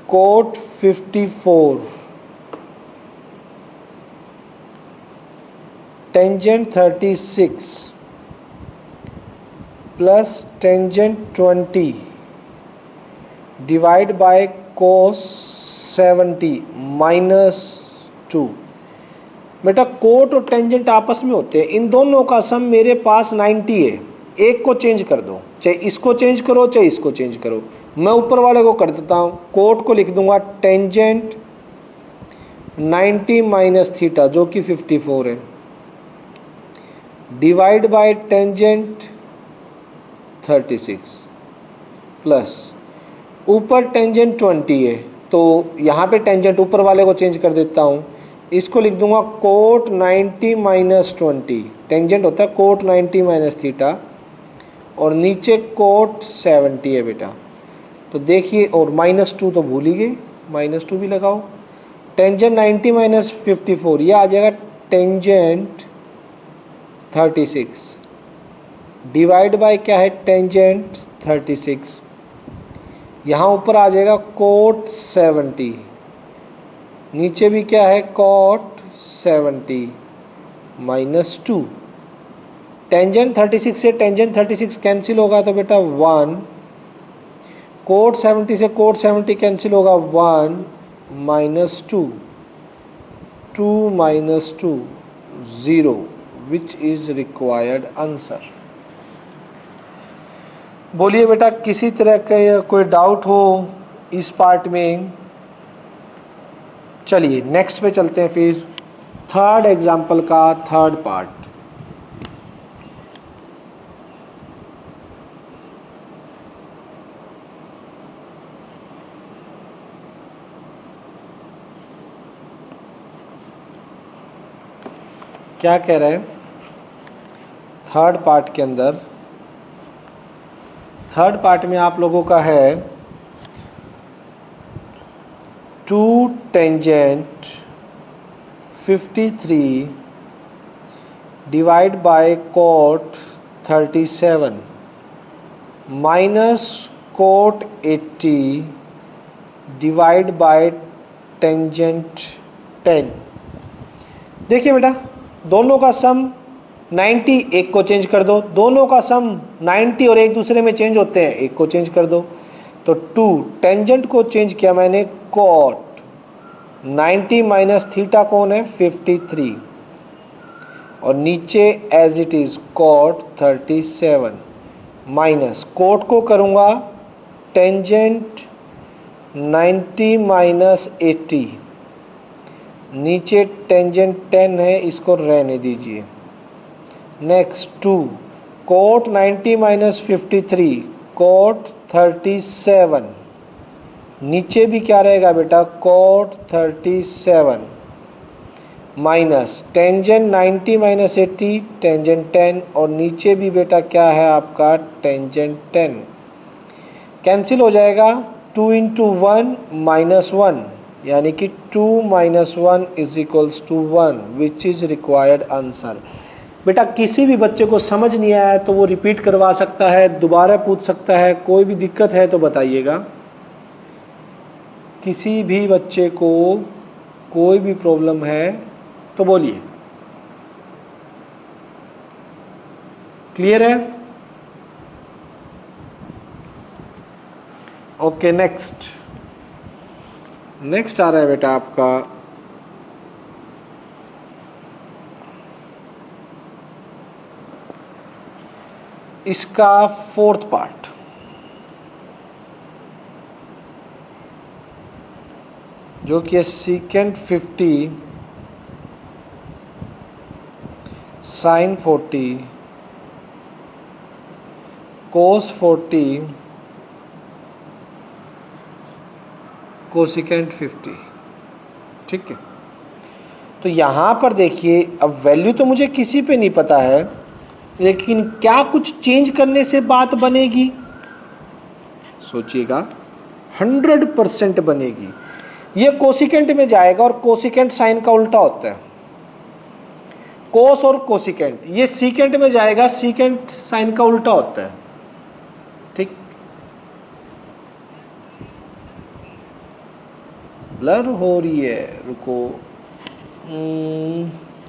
Cot 54 tangent 36 plus tangent 20 divide by cos 70 minus 2। बेटा कोट और टेंजेंट आपस में होते हैं, इन दोनों का सम मेरे पास 90 है, एक को चेंज कर दो, चाहे इसको चेंज करो चाहे इसको चेंज करो। मैं ऊपर वाले को कर देता हूँ, कोट को लिख दूंगा टेंजेंट 90 माइनस थीटा जो कि 54 है, डिवाइड बाय टेंजेंट 36 प्लस ऊपर टेंजेंट 20 है, तो यहाँ पे टेंजेंट ऊपर वाले को चेंज कर देता हूँ, इसको लिख दूंगा कोट 90 माइनस 20। टेंजेंट होता है कोट 90 माइनस थीटा और नीचे कोट 70 है बेटा। तो देखिए, और -2 तो भूल ही गए, -2 भी लगाओ। टेंजेंट 90 माइनस 54, ये आ जाएगा टेंजेंट 36 डिवाइड बाय क्या है टेंजेंट 36। यहाँ ऊपर आ जाएगा कोट 70, नीचे भी क्या है कोट 70 -2। टेंजेंट 36 से टेंजेंट 36 कैंसिल होगा तो बेटा 1, कोट 70 से कोट 70 कैंसिल होगा 1 -2, 2 -2 0, विच इज रिक्वायर्ड आंसर। बोलिए बेटा, किसी तरह का कोई डाउट हो इस पार्ट में? चलिए नेक्स्ट पे चलते हैं फिर, थर्ड एग्जाम्पल का थर्ड पार्ट। क्या कह रहे हैं थर्ड पार्ट के अंदर? थर्ड पार्ट में आप लोगों का है 2 tangent 53 divide by cot 37 minus cot 80 divide by tangent 10। देखिए बेटा, दोनों का सम 90, एक को चेंज कर दो, दोनों का सम 90 और एक दूसरे में चेंज होते हैं, एक को चेंज कर दो। तो 2 टेंजेंट को चेंज किया मैंने कोट 90 माइनस थीटा कौन है 53 और नीचे as it is cot 37 minus cot को करूँगा टेंजेंट 90 माइनस 80, नीचे टेंजेंट 10 है, इसको रहने दीजिए। नेक्स्ट 2 कोट 90 माइनस 53 कोट 37, नीचे भी क्या रहेगा बेटा cot 37 minus tangent 90 minus 80 tangent 10 और नीचे भी बेटा क्या है आपका टेंजेंट 10। कैंसिल हो जाएगा, 2 × 1 -1, यानी कि 2 - 1 = 1, विच इज रिक्वायर्ड आंसर। बेटा किसी भी बच्चे को समझ नहीं आया तो वो रिपीट करवा सकता है, दोबारा पूछ सकता है, कोई भी दिक्कत है तो बताइएगा। किसी भी बच्चे को कोई भी प्रॉब्लम है तो बोलिए। क्लियर है? ओके, नेक्स्ट आ रहा है बेटा आपका इसका फोर्थ पार्ट, जो कि है सीकेंट 50 साइन 40 कोस 40 कोसिकेंट 50। ठीक है, तो यहाँ पर देखिए, अब वैल्यू तो मुझे किसी पे नहीं पता है, लेकिन क्या कुछ चेंज करने से बात बनेगी? सोचिएगा, 100% बनेगी। ये कोसिकेंट में जाएगा और कोसिकेंट साइन का उल्टा होता है, कोस और कोसिकेंट। ये सीकेंट में जाएगा, सीकेंट साइन का उल्टा होता है। ठीक, ब्लर हो रही है, रुको,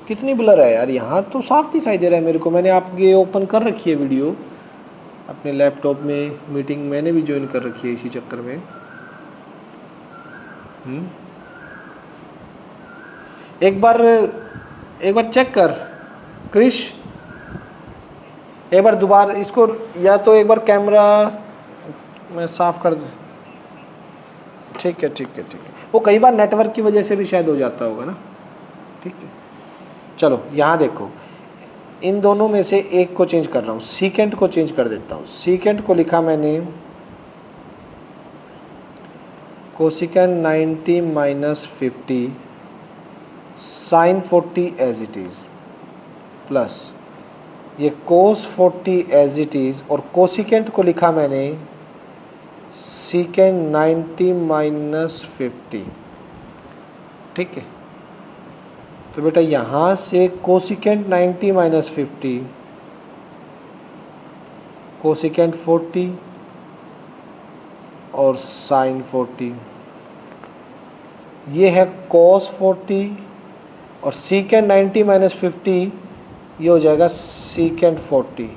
कितनी ब्लर है यार, यहाँ तो साफ दिखाई दे रहा है मेरे को। मैंने आपके ओपन कर रखी है वीडियो अपने लैपटॉप में, मीटिंग मैंने भी ज्वाइन कर रखी है इसी चक्कर में। एक बार चेक कर क्रिश, एक बार दोबारा इसको, या तो एक बार कैमरा मैं साफ कर दूँ। ठीक है, वो कई बार नेटवर्क की वजह से भी शायद हो जाता होगा ना। ठीक है, चलो यहाँ देखो, इन दोनों में से एक को चेंज कर रहा हूँ, सीकेंट को चेंज कर देता हूँ। सीकेंट को लिखा मैंने cosecant 90 minus 50 sine 40 as it is plus ये कोस 40 एज इट इज़, और कोसिकेंट को लिखा मैंने सीकेंट 90 माइनस 50। ठीक है, तो बेटा यहाँ से कोसिकेंट 90 माइनस 50, कोसिकेंट 40 और साइन 40, ये है कोस 40 और सीकेंट 90 माइनस 50 ये हो जाएगा सीकेंट 40।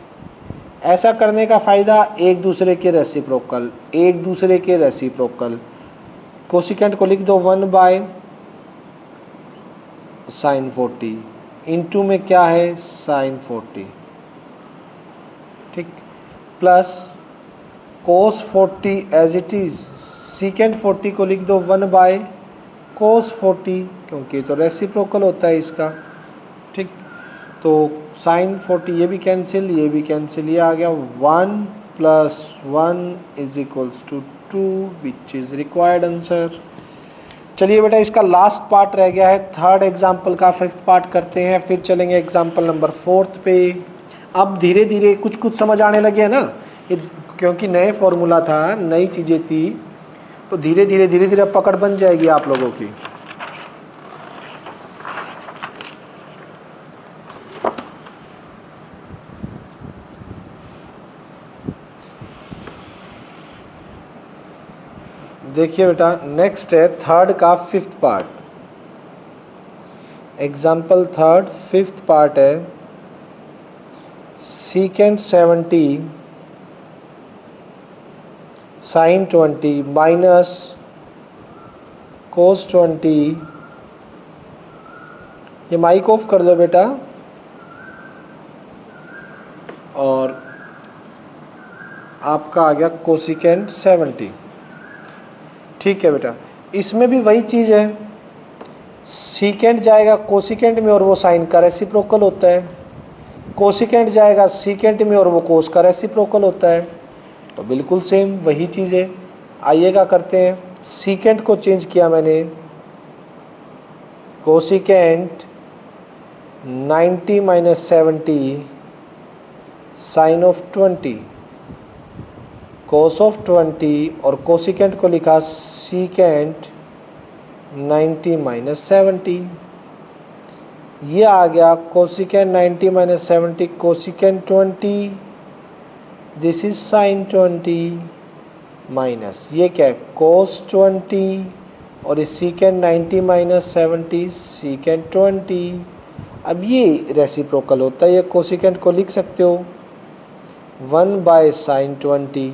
ऐसा करने का फ़ायदा एक दूसरे के रेसिप्रोकल, एक दूसरे के रेसिप्रोकल। कोसिकेंट को लिख दो 1 बाय साइन 40, इनटू में क्या है साइन 40, ठीक, plus cos 40 as it is, secant 40 को लिख दो 1 बाय कोस 40, क्योंकि तो रेसिप्रोकल होता है इसका। ठीक, तो साइन 40 ये भी कैंसिल, ये भी कैंसिल, ये आ गया 1 plus 1 is equals to 2 which is required answer. चलिए बेटा इसका लास्ट पार्ट रह गया है, थर्ड एग्जाम्पल का 5th पार्ट करते हैं, फिर चलेंगे एग्जाम्पल नंबर 4th पे। अब धीरे धीरे कुछ कुछ समझ आने लगे है ना, ये क्योंकि नए फॉर्मूला था, नई चीज़ें थी, तो धीरे धीरे पकड़ बन जाएगी आप लोगों की। देखिए बेटा नेक्स्ट है थर्ड का 5th part, example third 5th part है सीकेंट 70 साइन 20 माइनस कोस 20। ये माइक ऑफ कर दो बेटा, और आपका आ गया कोसिकेंट 70। ठीक है बेटा, इसमें भी वही चीज़ है, सीकेंट जाएगा कोसिकेंट में और वो साइन का रेसिप्रोकल होता है, कोसिकेंट जाएगा सीकेंट में और वो कोस का रेसिप्रोकल होता है, तो बिल्कुल सेम वही चीज़ है। आइएगा करते हैं, सीकेंट को चेंज किया मैंने, cosecant 90 minus 70 sine of 20 cos of 20, और कोसिकेंट को लिखा सीकेंट 90 माइनस 70। ये आ गया cosecant 90 minus 70 cosecant 20, this is sine 20 minus ये क्या है कोस 20, और ये सीकेंट 90 माइनस 70 सीकेंट 20। अब ये रेसिप्रोकल होता है, ये कोसिकेंट को लिख सकते हो 1 बाय साइन 20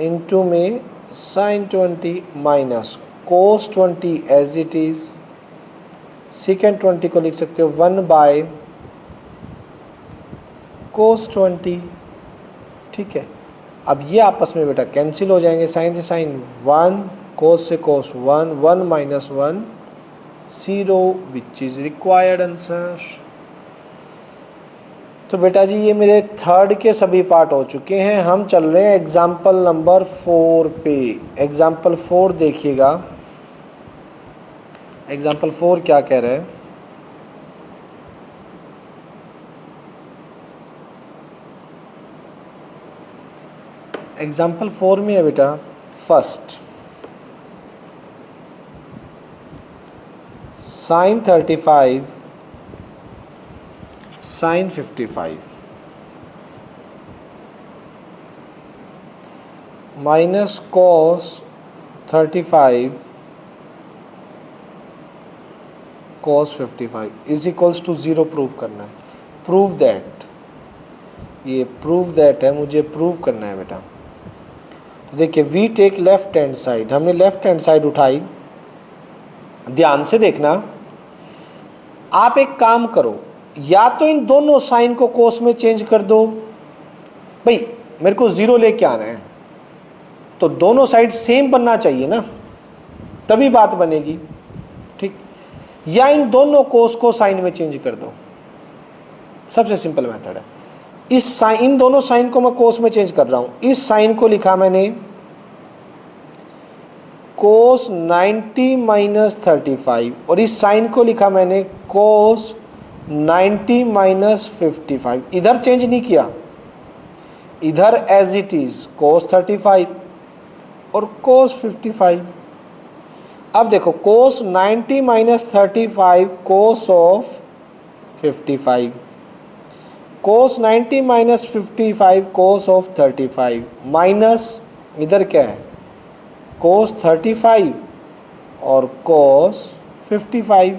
इनटू में sine 20 minus cos 20 as it is, secant 20 को लिख सकते हो 1 बाय कोस 20। ठीक है, अब ये आपस में बेटा कैंसिल हो जाएंगे, साइन से साइन 1, कोस से कोस 1, 1 minus 1 0 which is required answer. तो बेटा जी ये मेरे थर्ड के सभी पार्ट हो चुके हैं, हम चल रहे हैं एग्जाम्पल नंबर 4 पे। एग्जाम्पल 4 देखिएगा, एग्जाम्पल 4 क्या कह रहे हैं। एग्जाम्पल 4 में है बेटा first sine 35 sine 55 minus cos 35 cos 55 is equals to 0 prove करना है। प्रूव दैट, ये प्रूव दैट है, मुझे प्रूव करना है बेटा। तो देखिए we take left hand side, हमने लेफ्ट हैंड साइड उठाई, ध्यान से देखना। आप एक काम करो, या तो इन दोनों साइन को कोस में चेंज कर दो, भाई मेरे को 0 लेके आना है तो दोनों साइड सेम बनना चाहिए ना, तभी बात बनेगी। ठीक, या इन दोनों कोस को साइन में चेंज कर दो, सबसे सिंपल मेथड है। इस साइन, इन दोनों साइन को मैं कोस में चेंज कर रहा हूँ। इस साइन को लिखा मैंने कोस 90 माइनस 35 और इस साइन को लिखा मैंने कोस 90 माइनस 55। इधर चेंज नहीं किया, इधर एज इट इज कोस 35 और कोस 55। अब देखो कोस 90 minus 35 cos of 55, cos 90 minus 55 cos of 35 minus इधर क्या है कोस 35 और कोस 55।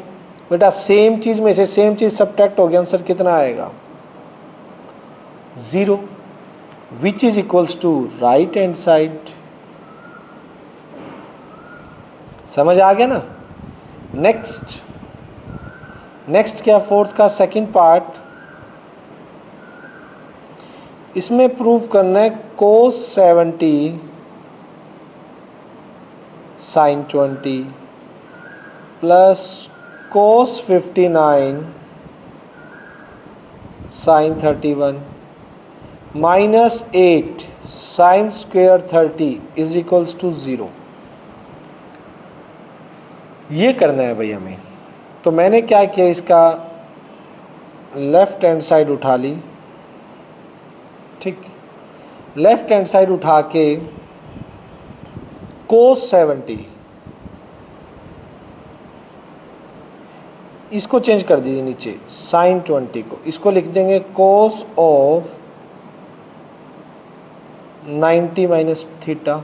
बेटा सेम चीज में से सेम चीज सब्ट्रैक्ट हो गया, आंसर कितना आएगा 0, which is equals to right hand side. समझ आ गया ना। नेक्स्ट क्या, फोर्थ का सेकंड पार्ट, इसमें प्रूव करना है cos 70 sine 20 plus cos 59 sine 31 minus 8 sine square 30 is equals to 0। ये करना है भाई हमें। तो मैंने क्या किया, इसका लेफ्ट हैंड साइड उठा ली, ठीक, लेफ्ट हैंड साइड उठा के कोस 70 इसको चेंज कर दीजिए नीचे साइन 20 को, इसको लिख देंगे कोस ऑफ 90 माइनस थीटा।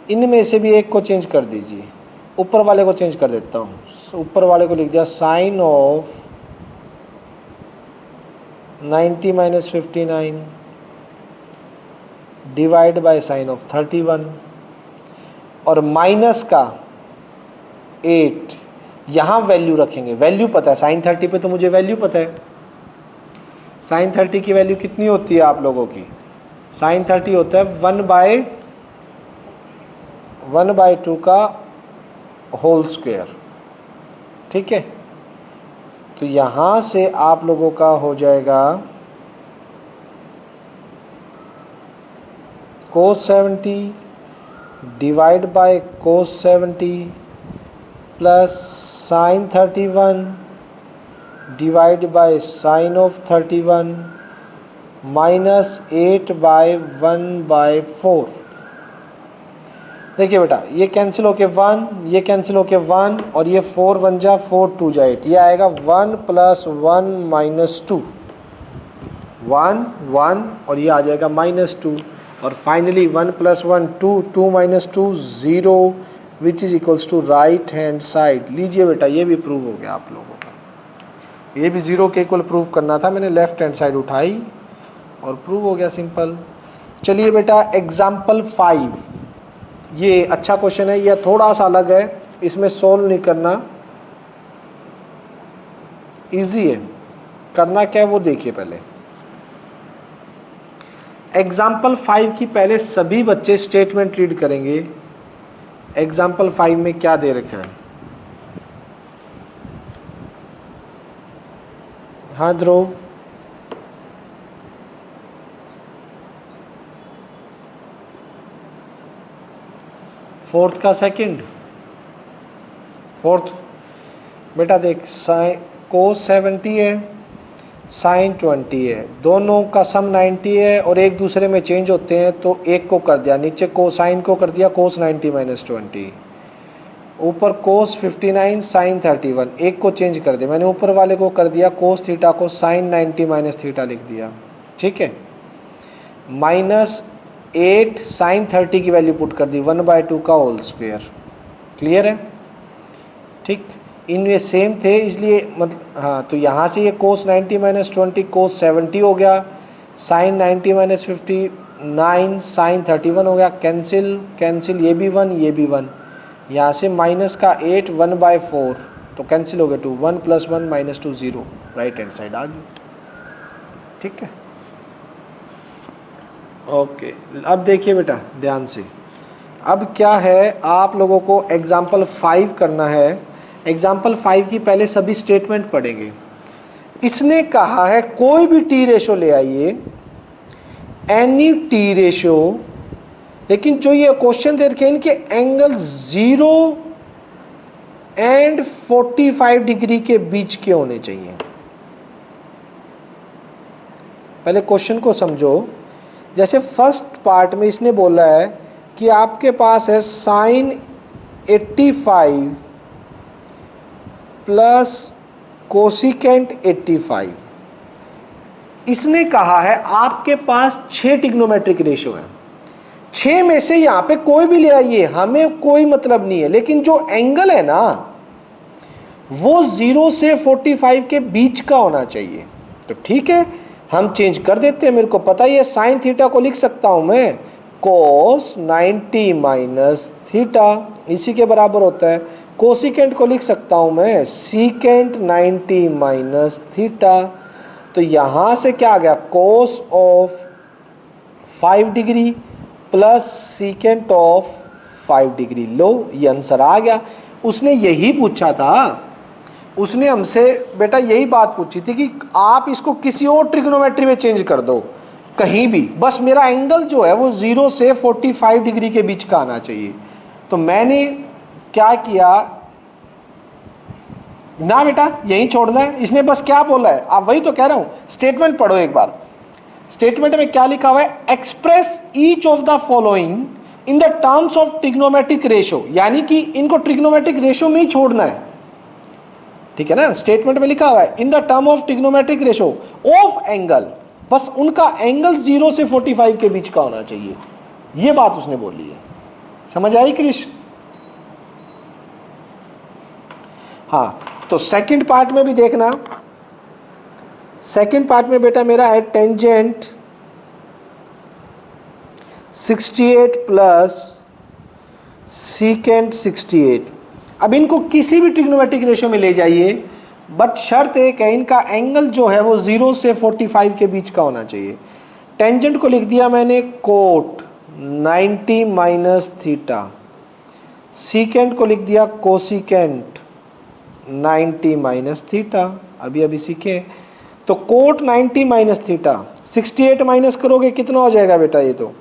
इनमें से भी एक को चेंज कर दीजिए, ऊपर वाले को चेंज कर देता हूँ, ऊपर वाले को लिख दिया sine of 90 minus 59 divide by sine of 31 और माइनस का 8 यहाँ वैल्यू रखेंगे। वैल्यू पता है साइन 30 पे, तो मुझे वैल्यू पता है साइन 30 की वैल्यू कितनी होती है आप लोगों की। साइन 30 होता है 1/2 का होल स्क्वायर, ठीक है। तो यहाँ से आप लोगों का हो जाएगा कोस 70 divide by cos 70 plus sign 31 divide by sine of 31 minus 8/1/4। देखिए बेटा ये कैंसिल होके 1, ये कैंसिल होके 1 और ये 4 1 जा 4 2 जा 8, ये आएगा 1 + 1 - 2, 1 1 और ये आ जाएगा -2 और finally 1 + 1 2 2 - 2 0 which is equals to right hand side. लीजिए बेटा ये भी प्रूव हो गया आप लोगों का, ये भी 0 के इक्वल प्रूव करना था, मैंने लेफ्ट हैंड साइड उठाई और प्रूव हो गया, सिंपल। चलिए बेटा एग्जाम्पल 5, ये अच्छा क्वेश्चन है, यह थोड़ा सा अलग है, इसमें सोल्व नहीं करना, इजी है। करना क्या है वो देखिए पहले। एग्जाम्पल 5 की पहले सभी बच्चे स्टेटमेंट रीड करेंगे। एग्जाम्पल 5 में क्या दे रखा है। हाँ ध्रुव, फोर्थ का सेकंड, फोर्थ बेटा देख कोस 70 है साइन 20 है, दोनों का सम 90 है और एक दूसरे में चेंज होते हैं, तो एक को कर दिया नीचे, कोसाइन को कर दिया कोस 90 - 20, ऊपर कोस 59 साइन 31, एक को चेंज कर दिया मैंने, ऊपर वाले को कर दिया कोस थीटा को साइन 90 - थीटा लिख दिया, ठीक है, -8 साइन 30 की वैल्यू पुट कर दी 1/2 का होल स्क्वायर। क्लियर है, ठीक। इनमें सेम थे इसलिए मतलब हाँ, तो यहाँ से ये कोस 90 - 20 कोस 70 हो गया, साइन 90 - 59 साइन 31 हो गया, कैंसिल कैंसिल, ये भी 1 ये भी 1, यहाँ से माइनस का 8 1/4 तो कैंसिल हो गया 2, 1 + 1 - 2 0, राइट हैंड साइड आ गई, ठीक है। ओके अब देखिए बेटा ध्यान से, अब क्या है आप लोगों को एग्जाम्पल 5 करना है। एग्जाम्पल 5 की पहले सभी स्टेटमेंट पढ़ेंगे। इसने कहा है कोई भी टी रेशो ले आइए, एनी टी रेशो, लेकिन जो ये क्वेश्चन दे रखे इनके एंगल 0 एंड 45 डिग्री के बीच के होने चाहिए। पहले क्वेश्चन को समझो। जैसे फर्स्ट पार्ट में इसने बोला है कि आपके पास है साइन 85 प्लस कोसिकेंट 85। इसने कहा है आपके पास 6 ट्रिग्नोमेट्रिक रेशो है, 6 में से यहां पे कोई भी ले आइए, हमें कोई मतलब नहीं है, लेकिन जो एंगल है ना वो 0 से 45 के बीच का होना चाहिए। तो ठीक है, हम चेंज कर देते हैं। मेरे को पता ही है साइन थीटा को लिख सकता हूं मैं कोस 90 माइनस थीटा, इसी के बराबर होता है। कोसिकेंट को लिख सकता हूं मैं सीकेंट 90 माइनस थीटा। तो यहां से क्या आ गया, cos of 5 degree plus secant of 5 degree. लो ये आंसर आ गया। उसने यही पूछा था, उसने हमसे बेटा यही बात पूछी थी कि आप इसको किसी और ट्रिग्नोमेट्री में चेंज कर दो, कहीं भी, बस मेरा एंगल जो है वो 0 से 45 डिग्री के बीच का आना चाहिए। तो मैंने क्या किया ना बेटा, यही छोड़ना है। इसने बस क्या बोला है, आप वही तो कह रहा हूं, स्टेटमेंट पढ़ो एक बार। स्टेटमेंट में क्या लिखा हुआ है, express each of the following in the terms of trigonometric ratio, यानी कि इनको ट्रिग्नोमेट्रिक रेशो में ही छोड़ना है, ठीक है ना। स्टेटमेंट में लिखा हुआ है in the term of trigonometric ratio of angle, बस उनका एंगल 0 से 45 के बीच का होना चाहिए, ये बात उसने बोली है। समझ आई क्रिश? हाँ, तो सेकंड पार्ट में भी देखना। सेकंड पार्ट में बेटा मेरा है टेंजेंट 68 प्लस सीकेंट 68। अब इनको किसी भी ट्रिग्नोमेट्रिक रेशो में ले जाइए, बट शर्त एक है, इनका एंगल जो है वो 0 से 45 के बीच का होना चाहिए। टेंजेंट को लिख दिया मैंने कोट 90 माइनस थीटा, सीकेंट को लिख दिया कोसिकेंट 90 माइनस थीटा। अभी अभी सीखे। तो कोट 90 माइनस थीटा, 68 माइनस करोगे कितना हो जाएगा बेटा, ये तो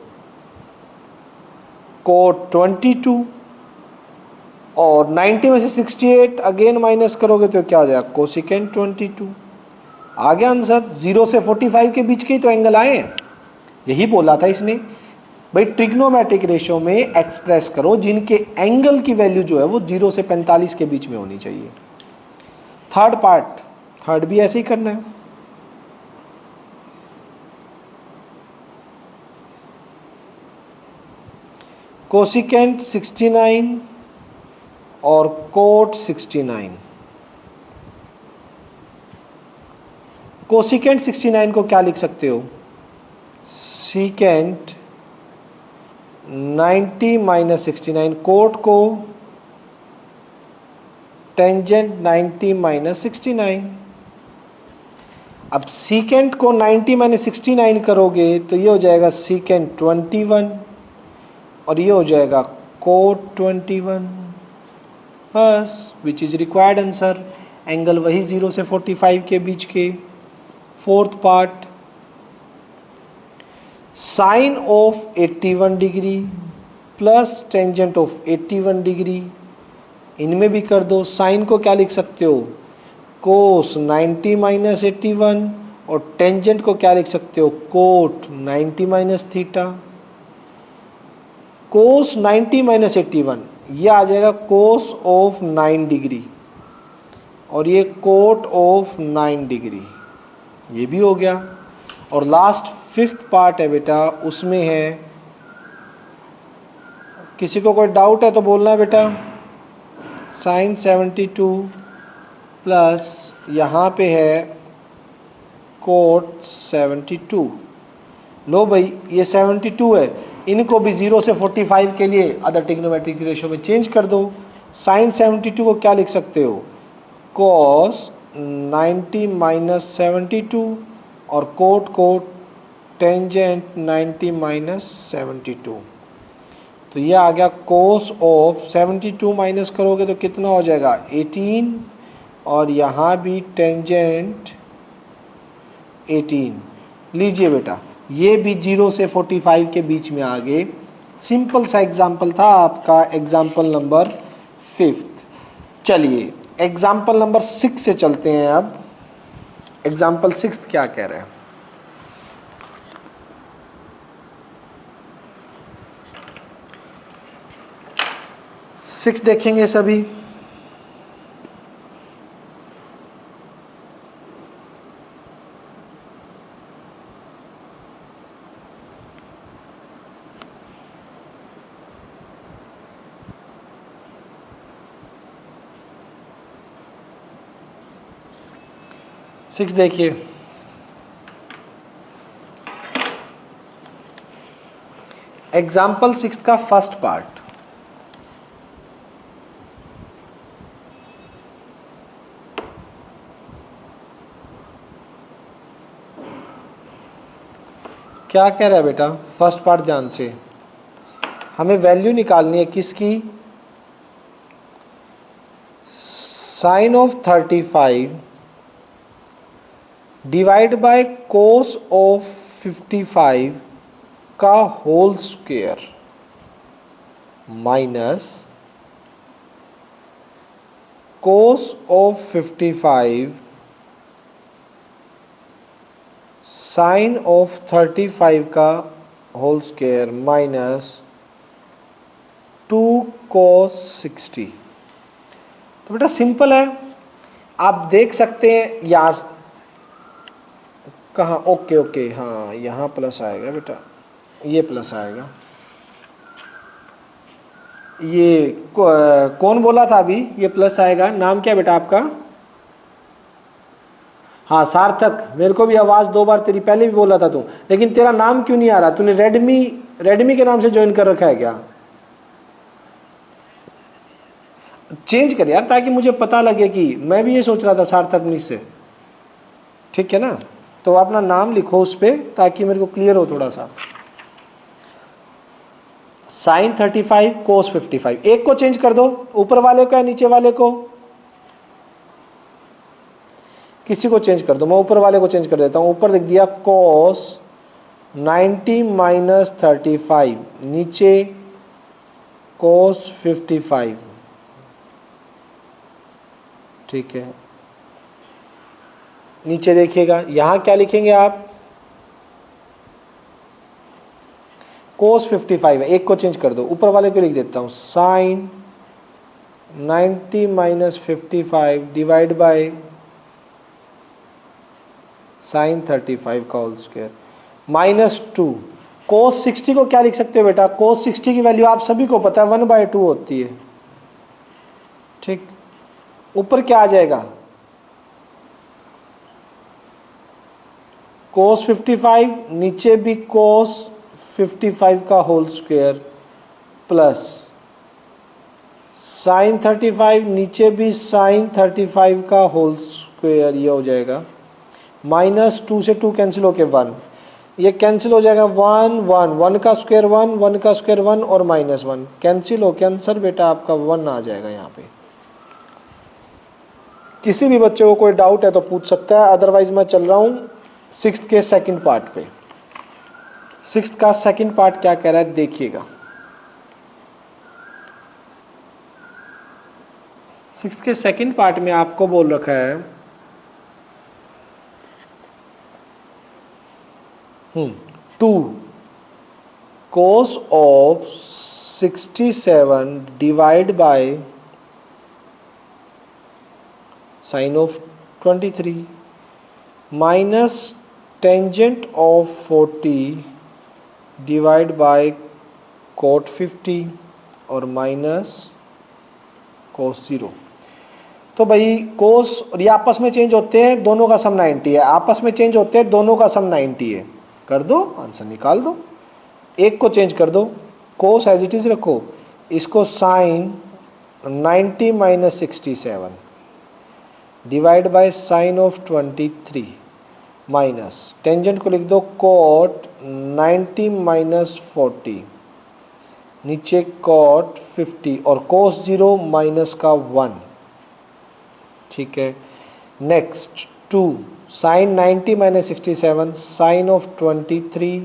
कोट 22, और 90 में से 68 अगेन माइनस करोगे तो क्या हो जाएगा, कोसिकेंट 22। आ गया आंसर। 0 से 45 के बीच के ही तो एंगल आए हैं, यही बोला था इसने भाई। ट्रिग्नोमेट्रिक रेशो में एक्सप्रेस करो जिनके एंगल की वैल्यू जो है वो 0 से 45 के बीच में होनी चाहिए। थर्ड पार्ट, थर्ड भी ऐसे ही करना है। कोसिकेंट 69 और कोट 69। कोसिकेंट 69 को क्या लिख सकते हो, सीकेंट 90 माइनस 69, कोट को टेंजेंट 90 माइनस 69। अब सीकेंट को 90 माइनस 69 करोगे तो ये हो जाएगा सीकेंट 21 और ये हो जाएगा कोट 21, बस which is required answer. Angle वही 0 से 45 के बीच के। Fourth part, sine of 81 degree plus tangent of 81 degree, इनमें भी कर दो। साइन को क्या लिख सकते हो, कोस 90 माइनस 81, और टेंजेंट को क्या लिख सकते हो, कोट 90 माइनस थीटा। कोस 90 माइनस 81 ये आ जाएगा कोस ऑफ 9 डिग्री, और ये कोट ऑफ 9 डिग्री, ये भी हो गया। और लास्ट फिफ्थ पार्ट है बेटा, उसमें है, किसी को कोई डाउट है तो बोलना बेटा। साइन 72 प्लस यहाँ पे है कोट 72। लो भाई ये 72 है, इनको भी 0 से 45 के लिए अदर ट्रिग्नोमेट्रिक रेशो में चेंज कर दो। साइन 72 को क्या लिख सकते हो, कॉस 90 माइनस 72, और कोट को टेंजेंट 90 माइनस 72। तो ये आ गया कोस ऑफ 72 माइनस करोगे तो कितना हो जाएगा 18, और यहाँ भी टेंजेंट 18। लीजिए बेटा, ये भी 0 से 45 के बीच में आ गए। सिंपल सा एग्जाम्पल था आपका, एग्जाम्पल नंबर 5। चलिए एग्जाम्पल नंबर 6 से चलते हैं। अब एग्जाम्पल 6 क्या कह रहे हैं? सिक्स देखेंगे सभी। सिक्स देखिए, एग्जाम्पल 6 का फर्स्ट पार्ट। क्या कह रहा है बेटा? फर्स्ट पार्ट ध्यान से, हमें वैल्यू निकालनी है किसकी? Sine of 35 divide by cos of 55 का whole square minus cos of 55 sine of 35 का होल स्क्वायर माइनस 2 cos 60। तो बेटा सिंपल है, आप देख सकते हैं यहाँ कहाँ, ओके ओके, हाँ यहाँ प्लस आएगा बेटा, ये प्लस आएगा। ये कौन बोला था अभी ये प्लस आएगा? नाम क्या बेटा आपका? हाँ सार्थक, मेरे को भी आवाज़ 2 बार तेरी पहले भी बोला था तू, लेकिन तेरा नाम क्यों नहीं आ रहा? तूने रेडमी के नाम से ज्वाइन कर रखा है क्या? चेंज कर यार, ताकि मुझे पता लगे कि मैं भी ये सोच रहा था सार्थक मिस से। ठीक है ना? तो अपना नाम लिखो उस पर, ताकि मेरे को क्लियर हो थोड़ा सा। साइन 35 कोस 55, एक को चेंज कर दो, ऊपर वाले को या नीचे वाले को? किसी को चेंज कर दो, मैं ऊपर वाले को चेंज कर देता हूं। ऊपर लिख दिया कोस 90 माइनस 35, नीचे कोस 55। ठीक है, नीचे देखिएगा, यहां क्या लिखेंगे आप? कोस 55 है, एक को चेंज कर दो, ऊपर वाले को लिख देता हूं sine 90 minus 55 divide by sine 35 का होल स्क्वायर माइनस 2। कोस 60 को क्या लिख सकते हो बेटा? कोस 60 की वैल्यू आप सभी को पता है 1/2 होती है। ठीक, ऊपर क्या आ जाएगा? कोस 55, नीचे भी कोस 55 का होल स्क्वायर प्लस साइन 35, नीचे भी साइन 35 का होल स्क्वायर, ये हो जाएगा माइनस 2 से 2 कैंसिल होके 1, ये कैंसिल हो जाएगा 1 1, 1 का स्क्वायर 1, 1 का स्क्वायर 1 और माइनस 1 कैंसिल होके आंसर बेटा आपका 1 आ जाएगा यहाँ पे। किसी भी बच्चे को कोई डाउट है तो पूछ सकता है, अदरवाइज मैं चल रहा हूँ 6th के सेकंड पार्ट पे। 6th का सेकंड पार्ट क्या कह रहा है देखिएगा। 6th के सेकंड पार्ट में आपको बोल रखा है 2 cos of 67 divide by sine of 23 minus tangent of 40 divide by cot 50 और माइनस कोस 0। तो भाई कोस और ये आपस में चेंज होते हैं, दोनों का सम 90 है, आपस में चेंज होते हैं, दोनों का सम 90 है। कर दो, आंसर निकाल दो। एक को चेंज कर दो, कोस एज इट इज रखो, इसको sine 90 minus 67 divide by sine of 23 minus tangent को लिख दो कोट 90 माइनस 40, नीचे कोट 50 और कोस 0 माइनस का 1। ठीक है, next 2 sine 90 minus 67 sine of 23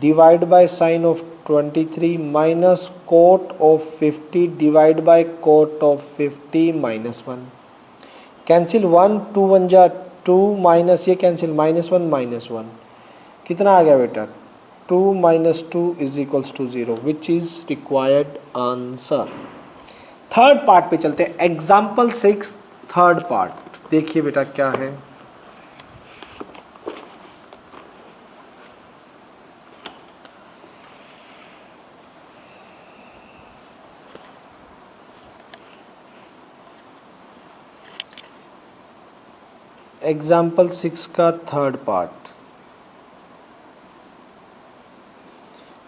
divide by sine of 23 minus cot of 50 divide by cot of 50 minus 1। Cancel 1 2 1 जा 2 माइनस ये कैंसिल -1 कितना आ गया बेटा 2 minus 2 is equals to 0 which is required answer. Third part पे चलते हैं, एग्जाम्पल 6 थर्ड पार्ट। देखिए बेटा क्या है, एग्जाम्पल 6 का थर्ड पार्ट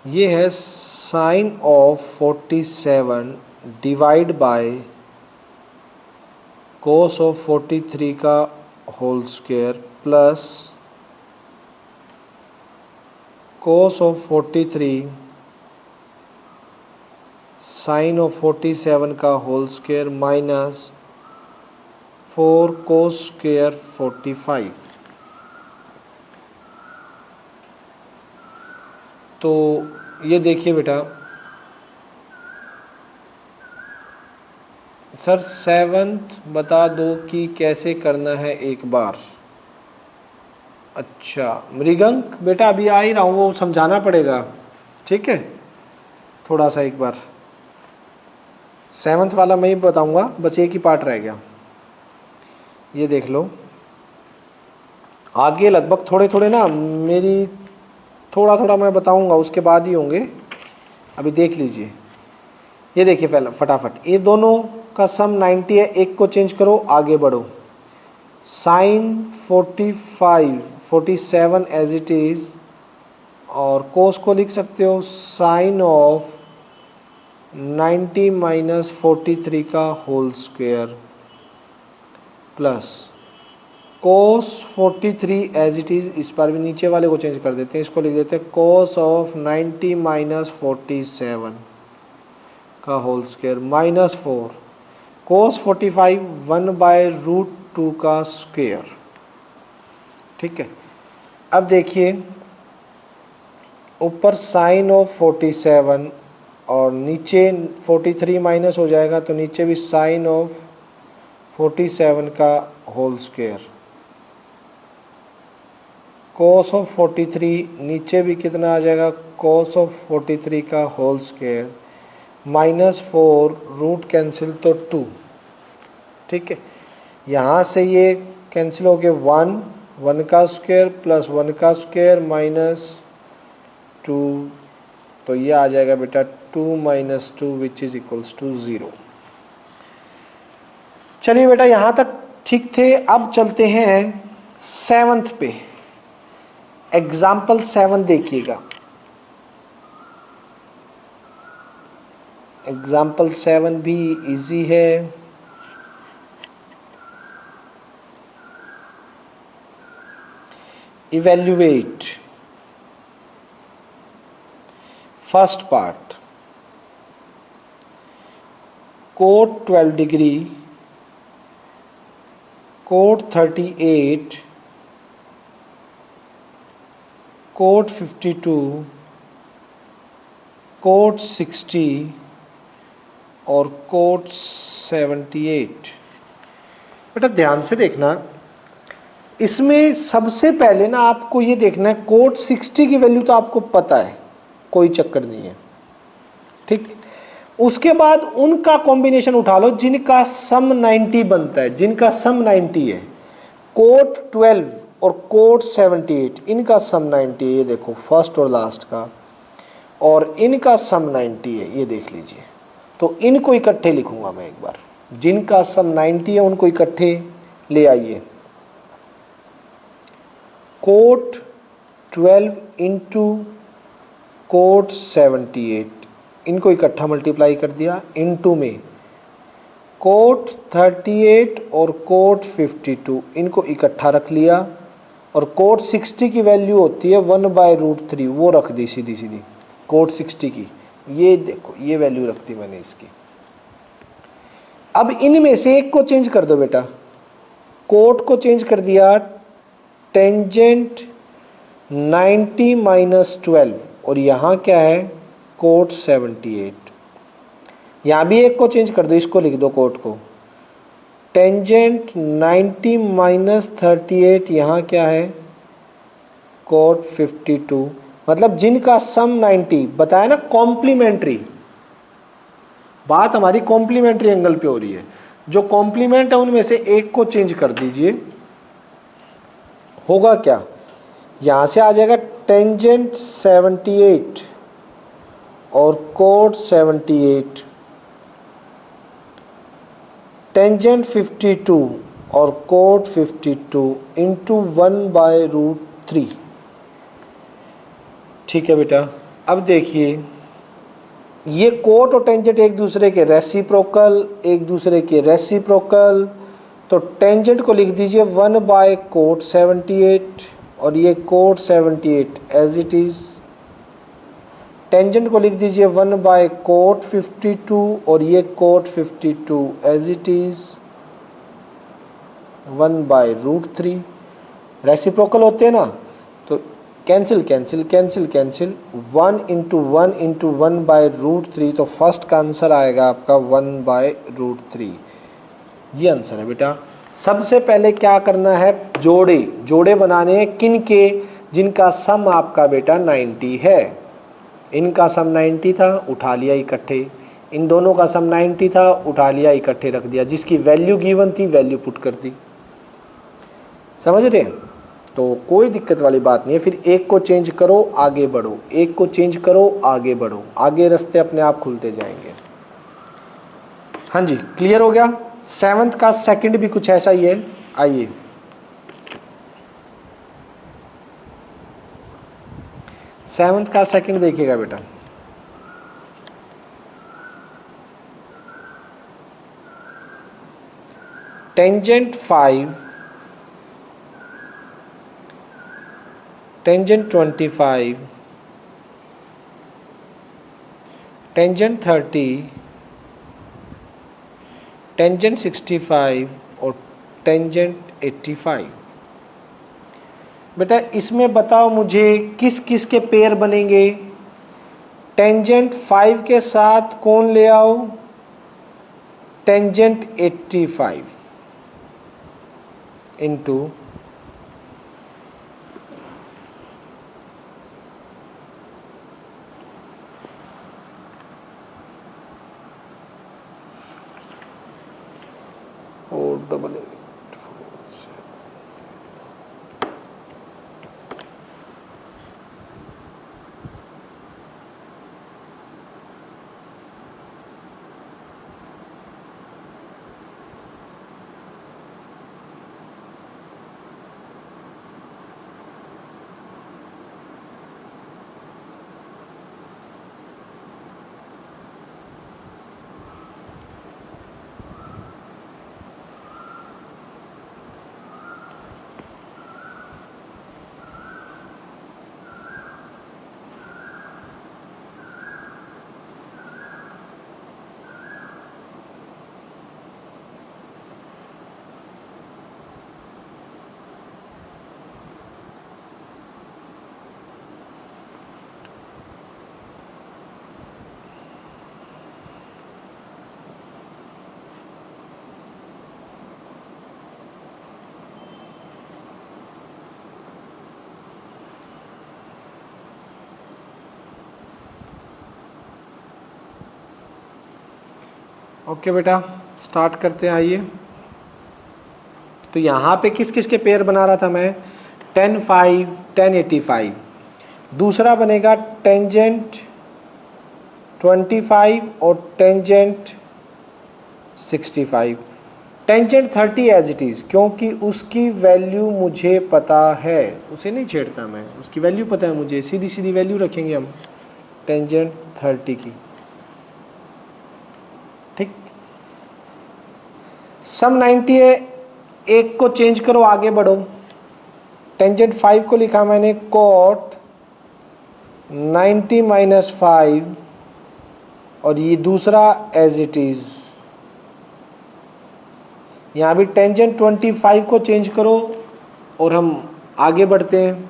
ये है sine of 47 divide by cos of 43 का whole square plus cos of 43 sine of 47 का whole square minus 4 cos square 45। तो ये देखिए बेटा सर सेवंथ बता दो कि कैसे करना है एक बार। अच्छा मृगंक बेटा अभी आ ही रहा हूँ, वो समझाना पड़ेगा, ठीक है थोड़ा सा एक बार। सेवंथ वाला मैं ही बताऊंगा, बस एक ही पार्ट रह गया। ये देख लो आगे लगभग थोड़े थोड़े ना मेरी थोड़ा थोड़ा मैं बताऊंगा उसके बाद ही होंगे, अभी देख लीजिए। ये देखिए पहले फटाफट, ये दोनों का सम 90 है, एक को चेंज करो आगे बढ़ो। साइन 47 एज इट इज और कोस को लिख सकते हो साइन ऑफ 90 माइनस 43 का whole square plus cos 43 as it is, इस बार भी नीचे वाले को चेंज कर देते हैं, इसको लिख देते हैं कोस ऑफ 90 माइनस 47 का होल स्क्वायर माइनस 4 कोस 45 1/√2 का स्क्वायर। ठीक है, अब देखिए ऊपर साइन ऑफ 47 और नीचे 43 माइनस हो जाएगा तो नीचे भी साइन ऑफ 47 का होल स्क्वायर कोस ऑफ 43 नीचे भी कितना आ जाएगा कोस ऑफ 43 का whole square minus 4 root cancel तो 2। ठीक है, यहाँ से ये कैंसिल हो गया 1 का स्क्वायर प्लस 1 का स्क्वायर माइनस 2, तो ये आ जाएगा बेटा 2 minus 2 which is equals to 0। चलिए बेटा यहाँ तक ठीक थे, अब चलते हैं 7th पे। एग्जाम्पल 7 देखिएगा, एग्जाम्पल 7 भी इजी है। Evaluate first part cot 12 degree cot 38 cot 52 cot 60 और कोट 78। बेटा ध्यान से देखना, इसमें सबसे पहले ना आपको ये देखना है कोट 60 की वैल्यू तो आपको पता है, कोई चक्कर नहीं है। ठीक, उसके बाद उनका कॉम्बिनेशन उठा लो जिनका सम 90 बनता है, जिनका सम 90 है। कोट 12 और कोट 78 इनका सम 90 है, ये देखो फर्स्ट और लास्ट का, और इनका सम 90 है, ये देख लीजिए। तो इनको इकट्ठे लिखूंगा मैं एक बार, जिनका सम 90 है उनको इकट्ठे ले आइए। कोट 12 इंटू कोट 78 इनको इकट्ठा मल्टीप्लाई कर दिया, इनटू में कोट 38 और कोट 52 इनको इकट्ठा रख लिया, और कोट 60 की वैल्यू होती है 1/√3, वो रख दी सीधी सीधी कोट 60 की। ये देखो ये वैल्यू रख दी मैंने इसकी। अब इनमें से एक को चेंज कर दो बेटा, कोट को चेंज कर दिया टेंजेंट 90 माइनस 12 और यहाँ क्या है कोट 78। यहाँ भी एक को चेंज कर दो, इसको लिख दो कोट को। टेंजेंट 90 माइनस 38 यहाँ क्या है कोट 52। मतलब जिनका सम 90 बताया ना, कॉम्प्लीमेंट्री बात हमारी कॉम्प्लीमेंट्री एंगल पे हो रही है। जो कॉम्प्लीमेंट है उनमें से एक को चेंज कर दीजिए, होगा क्या, यहां से आ जाएगा टेंजेंट 78 और कोट 78, टेंजेंट 52 और कोट 52 इंटू 1/√3। ठीक है बेटा, अब देखिए ये कोट और टेंजेंट एक दूसरे के रेसिप्रोकल, एक दूसरे के रेसिप्रोकल, तो टेंजेंट को लिख दीजिए 1/कोट 78 और ये cot 78 as it is. Tangent को लिख दीजिए 1/कोट 52 और ये cot 52 as it is 1/√3। Reciprocal होते हैं ना, तो cancel cancel cancel cancel, 1 into 1 into 1/√3, तो फर्स्ट का आंसर आएगा आपका 1/√3। ये आंसर है बेटा। सबसे पहले क्या करना है, जोड़े जोड़े बनाने हैं, किन के, जिनका सम आपका बेटा 90 है। इनका सम 90 था, उठा लिया इकट्ठे, इन दोनों का सम 90 था, उठा लिया इकट्ठे रख दिया, जिसकी वैल्यू गिवन थी वैल्यू पुट कर दी। समझ रहे हैं, तो कोई दिक्कत वाली बात नहीं है। फिर एक को चेंज करो आगे बढ़ो, एक को चेंज करो आगे बढ़ो, आगे रास्ते अपने आप खुलते जाएंगे। हाँ जी, क्लियर हो गया। 7th का सेकंड भी कुछ ऐसा ही है, आइए 7th का सेकंड देखिएगा बेटा। टेंजेंट 5, टेंजेंट 25, टेंजेंट 30, टेंजेंट 65 और टेंजेंट 85। बेटा इसमें बताओ मुझे किस किस के पेयर बनेंगे। टेंजेंट 5 के साथ कौन ले आओ, टेंजेंट 85 इंटू डबल 8 4 7। ओके बेटा, स्टार्ट करते हैं, आइए। तो यहाँ पे किस किस के पेयर बना रहा था मैं, 10 5 10 85। दूसरा बनेगा टेंजेंट 25 और tangent 65। Tangent 30 as it is, क्योंकि उसकी वैल्यू मुझे पता है, उसे नहीं छेड़ता मैं, उसकी वैल्यू पता है मुझे, सीधी सीधी वैल्यू रखेंगे हम टेंजेंट 30 की। ठीक, सम 90 है, एक को चेंज करो आगे बढ़ो। टेंजेंट 5 को लिखा मैंने कोट 90 माइनस 5 और ये दूसरा एज इट इज। यहाँ भी टेंजेंट 25 को चेंज करो और हम आगे बढ़ते हैं।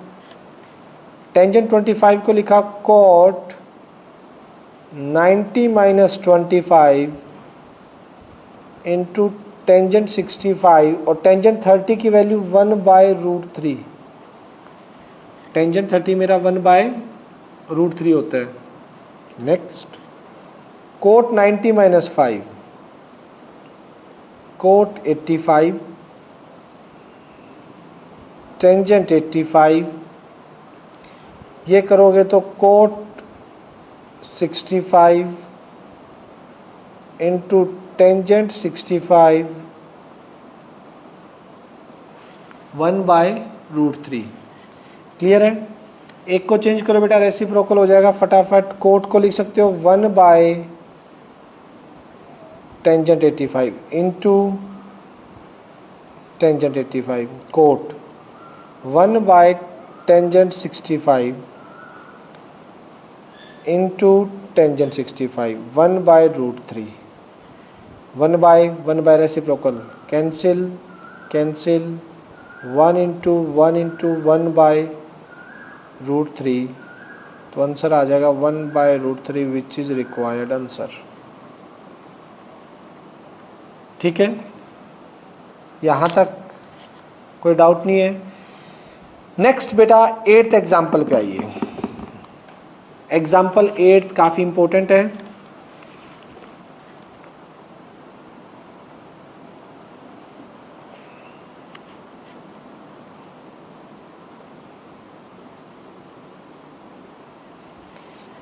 टेंजेंट 25 को लिखा कॉट 90 माइनस 25 इंटू टेंजेंट 65 और टेंजेंट 30 की वैल्यू 1/√3। टेंजेंट 30 मेरा 1/√3 होता है। Next cot 90 minus 5, cot 85, tangent 85, ये करोगे तो कोट 65 इंटू टेंजेंट 65 1/√3। क्लियर है? एक को चेंज करो बेटा, रेसिप्रोकल हो जाएगा फटाफट। कोट को लिख सकते हो 1/टेंजेंट 85 इंटू टेंजेंट 85, कोट 1/टेंजेंट 65 into tangent 65 1/√3। 1/1 reciprocal cancel cancel, 1 into 1/√3, तो आंसर आ जाएगा 1/√3 विच इज रिक्वायर्ड आंसर। ठीक है, यहाँ तक कोई डाउट नहीं है। नेक्स्ट बेटा 8th एग्जाम्पल पे आइए। एग्जाम्पल 8 काफ़ी इंपॉर्टेंट है।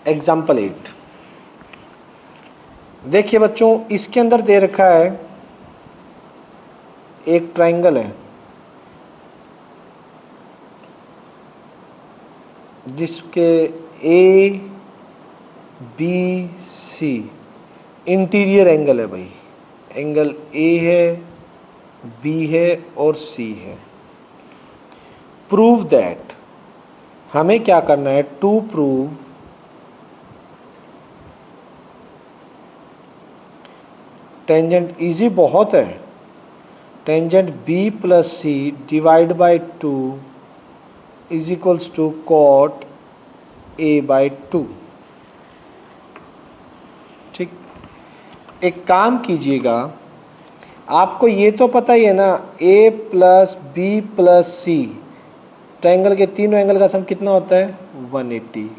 एग्जाम्पल 8 देखिए बच्चों, इसके अंदर दे रखा है एक ट्रायंगल है जिसके A B C interior angle है भाई। एंगल ए है, बी है और सी है। प्रूव दैट, हमें क्या करना है, टू प्रूव टेंजेंट इजी बहुत है, tangent B plus C divide by 2 is equals to cot a/2। ठीक, एक काम कीजिएगा, आपको ये तो पता ही है ना, a plus B plus C triangle के तीनों एंगल का सम कितना होता है 180।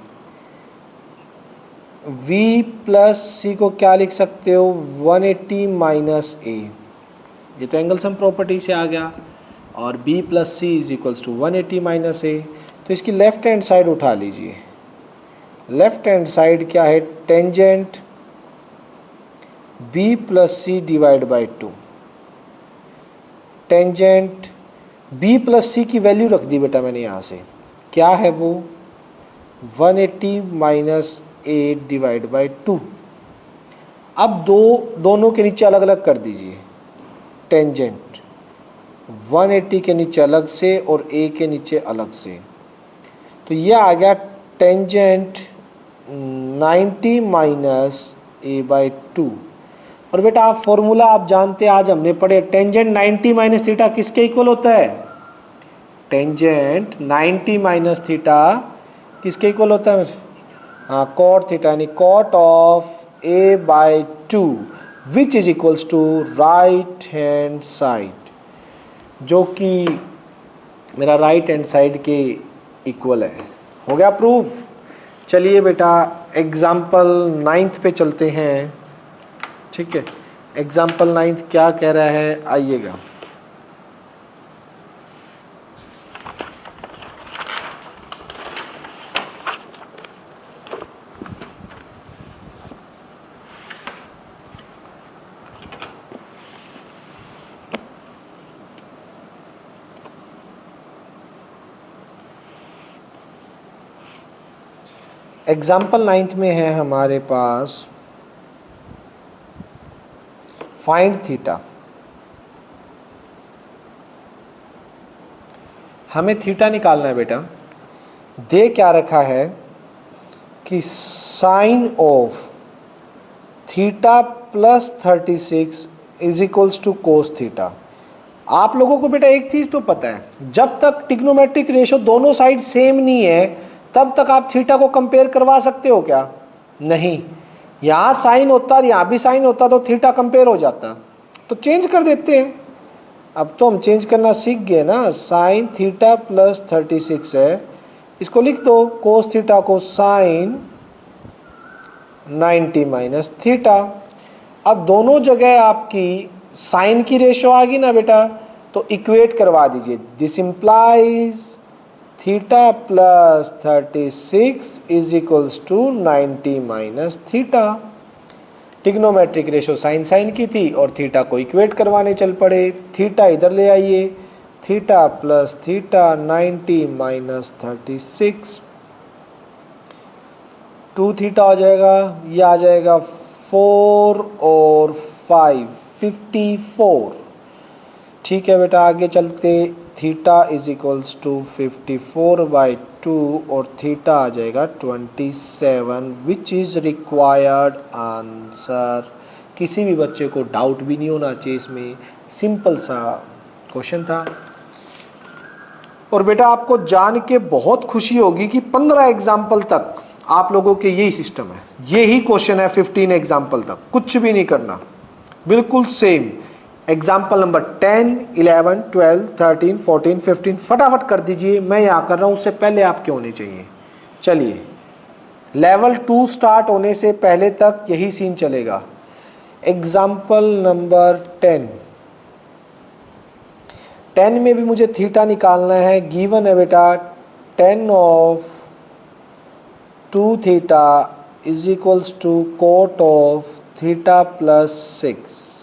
v प्लस सी को क्या लिख सकते हो 180 माइनस a, ये तो एंगल सम प्रॉपर्टी से आ गया। और b plus C is equals to 180 minus a, तो इसकी लेफ्ट हैंड साइड उठा लीजिए। लेफ्ट हैंड साइड क्या है, tangent b plus C divide by 2। Tangent b plus C की वैल्यू रख दी बेटा मैंने यहाँ से, क्या है वो 180 माइनस a डिवाइड बाई 2। अब दोनों के नीचे अलग अलग कर दीजिए, टेंजेंट 180 के नीचे अलग से और a के नीचे अलग से, तो ये आ गया टेंजेंट 90 माइनस a/2। और बेटा आप फॉर्मूला आप जानते हैं, आज हमने पढ़े, टेंजेंट 90 माइनस थीटा किसके इक्वल होता है, टेंजेंट 90 माइनस थीटा किसके इक्वल होता है, हाँ कॉट थीटा, यानी cot of a/2 which is equals to right hand side, जो कि मेरा राइट हैंड साइड के इक्वल है। हो गया प्रूफ। चलिए बेटा एग्जाम्पल 9th पे चलते हैं। ठीक है, एग्जाम्पल 9th क्या कह रहा है, आइएगा। एग्जाम्पल 9th में है हमारे पास फाइंड थीटा। हमें थीटा निकालना है बेटा। दे क्या रखा है कि sine of theta plus 36 is equals to cos theta. आप लोगों को बेटा एक चीज तो पता है, जब तक ट्रिग्नोमेट्रिक रेशो दोनों साइड सेम नहीं है तब तक आप थीटा को कंपेयर करवा सकते हो क्या? नहीं। यहाँ साइन होता और यहाँ भी साइन होता तो थीटा कंपेयर हो जाता, तो चेंज कर देते हैं। अब तो हम चेंज करना सीख गए ना। साइन थीटा प्लस 36 है, इसको लिख दो कोस थीटा को साइन 90 माइनस थीटा। अब दोनों जगह आपकी साइन की रेशो आ गई ना बेटा, तो इक्वेट करवा दीजिए। This implies theta plus 36 is equals to 90 minus theta. Trigonometric ratio sine sine की थी और थीटा को इक्वेट करवाने चल पड़े। थीटा इधर ले आइए, theta plus theta 90 minus 36, 2 theta हो जाएगा, ये आ जाएगा 4 और 5 54। ठीक है बेटा, आगे चलते। थीटा इज इक्वल्स टू 54/2 और थीटा आ जाएगा 27, विच इज रिक्वायर्ड आंसर। किसी भी बच्चे को डाउट भी नहीं होना चाहिए इसमें, सिंपल सा क्वेश्चन था। और बेटा आपको जान के बहुत खुशी होगी कि 15 एग्जाम्पल तक आप लोगों के यही सिस्टम है, यही क्वेश्चन है 15 एग्जाम्पल तक, कुछ भी नहीं करना, बिल्कुल सेम। एग्जाम्पल नंबर 10, 11, 12, 13, 14, 15 फटाफट कर दीजिए। मैं यहाँ कर रहा हूँ, उससे पहले आपके होने चाहिए। चलिए, लेवल 2 स्टार्ट होने से पहले तक यही सीन चलेगा। एग्जाम्पल नंबर 10 में भी मुझे थीटा निकालना है। गिवन है बेटा 10 of 2 theta is equals to cot of theta plus 6।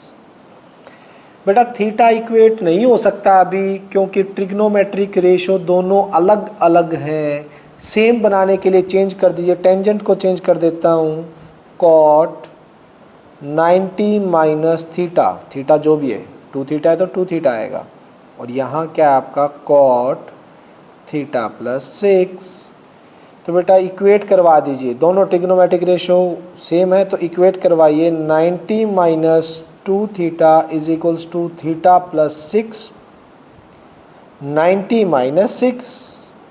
बेटा थीटा इक्वेट नहीं हो सकता अभी, क्योंकि ट्रिग्नोमेट्रिक रेशो दोनों अलग अलग हैं। सेम बनाने के लिए चेंज कर दीजिए, टेंजेंट को चेंज कर देता हूँ। कॉट 90 माइनस थीटा, थीटा जो भी है, 2 थीटा है तो 2 थीटा आएगा, और यहाँ क्या है आपका कॉट थीटा प्लस 6। तो बेटा इक्वेट करवा दीजिए, दोनों ट्रिग्नोमेट्रिक रेशो सेम है तो इक्वेट करवाइए। 90 minus 2 theta is equals to theta plus 6, 90 minus 6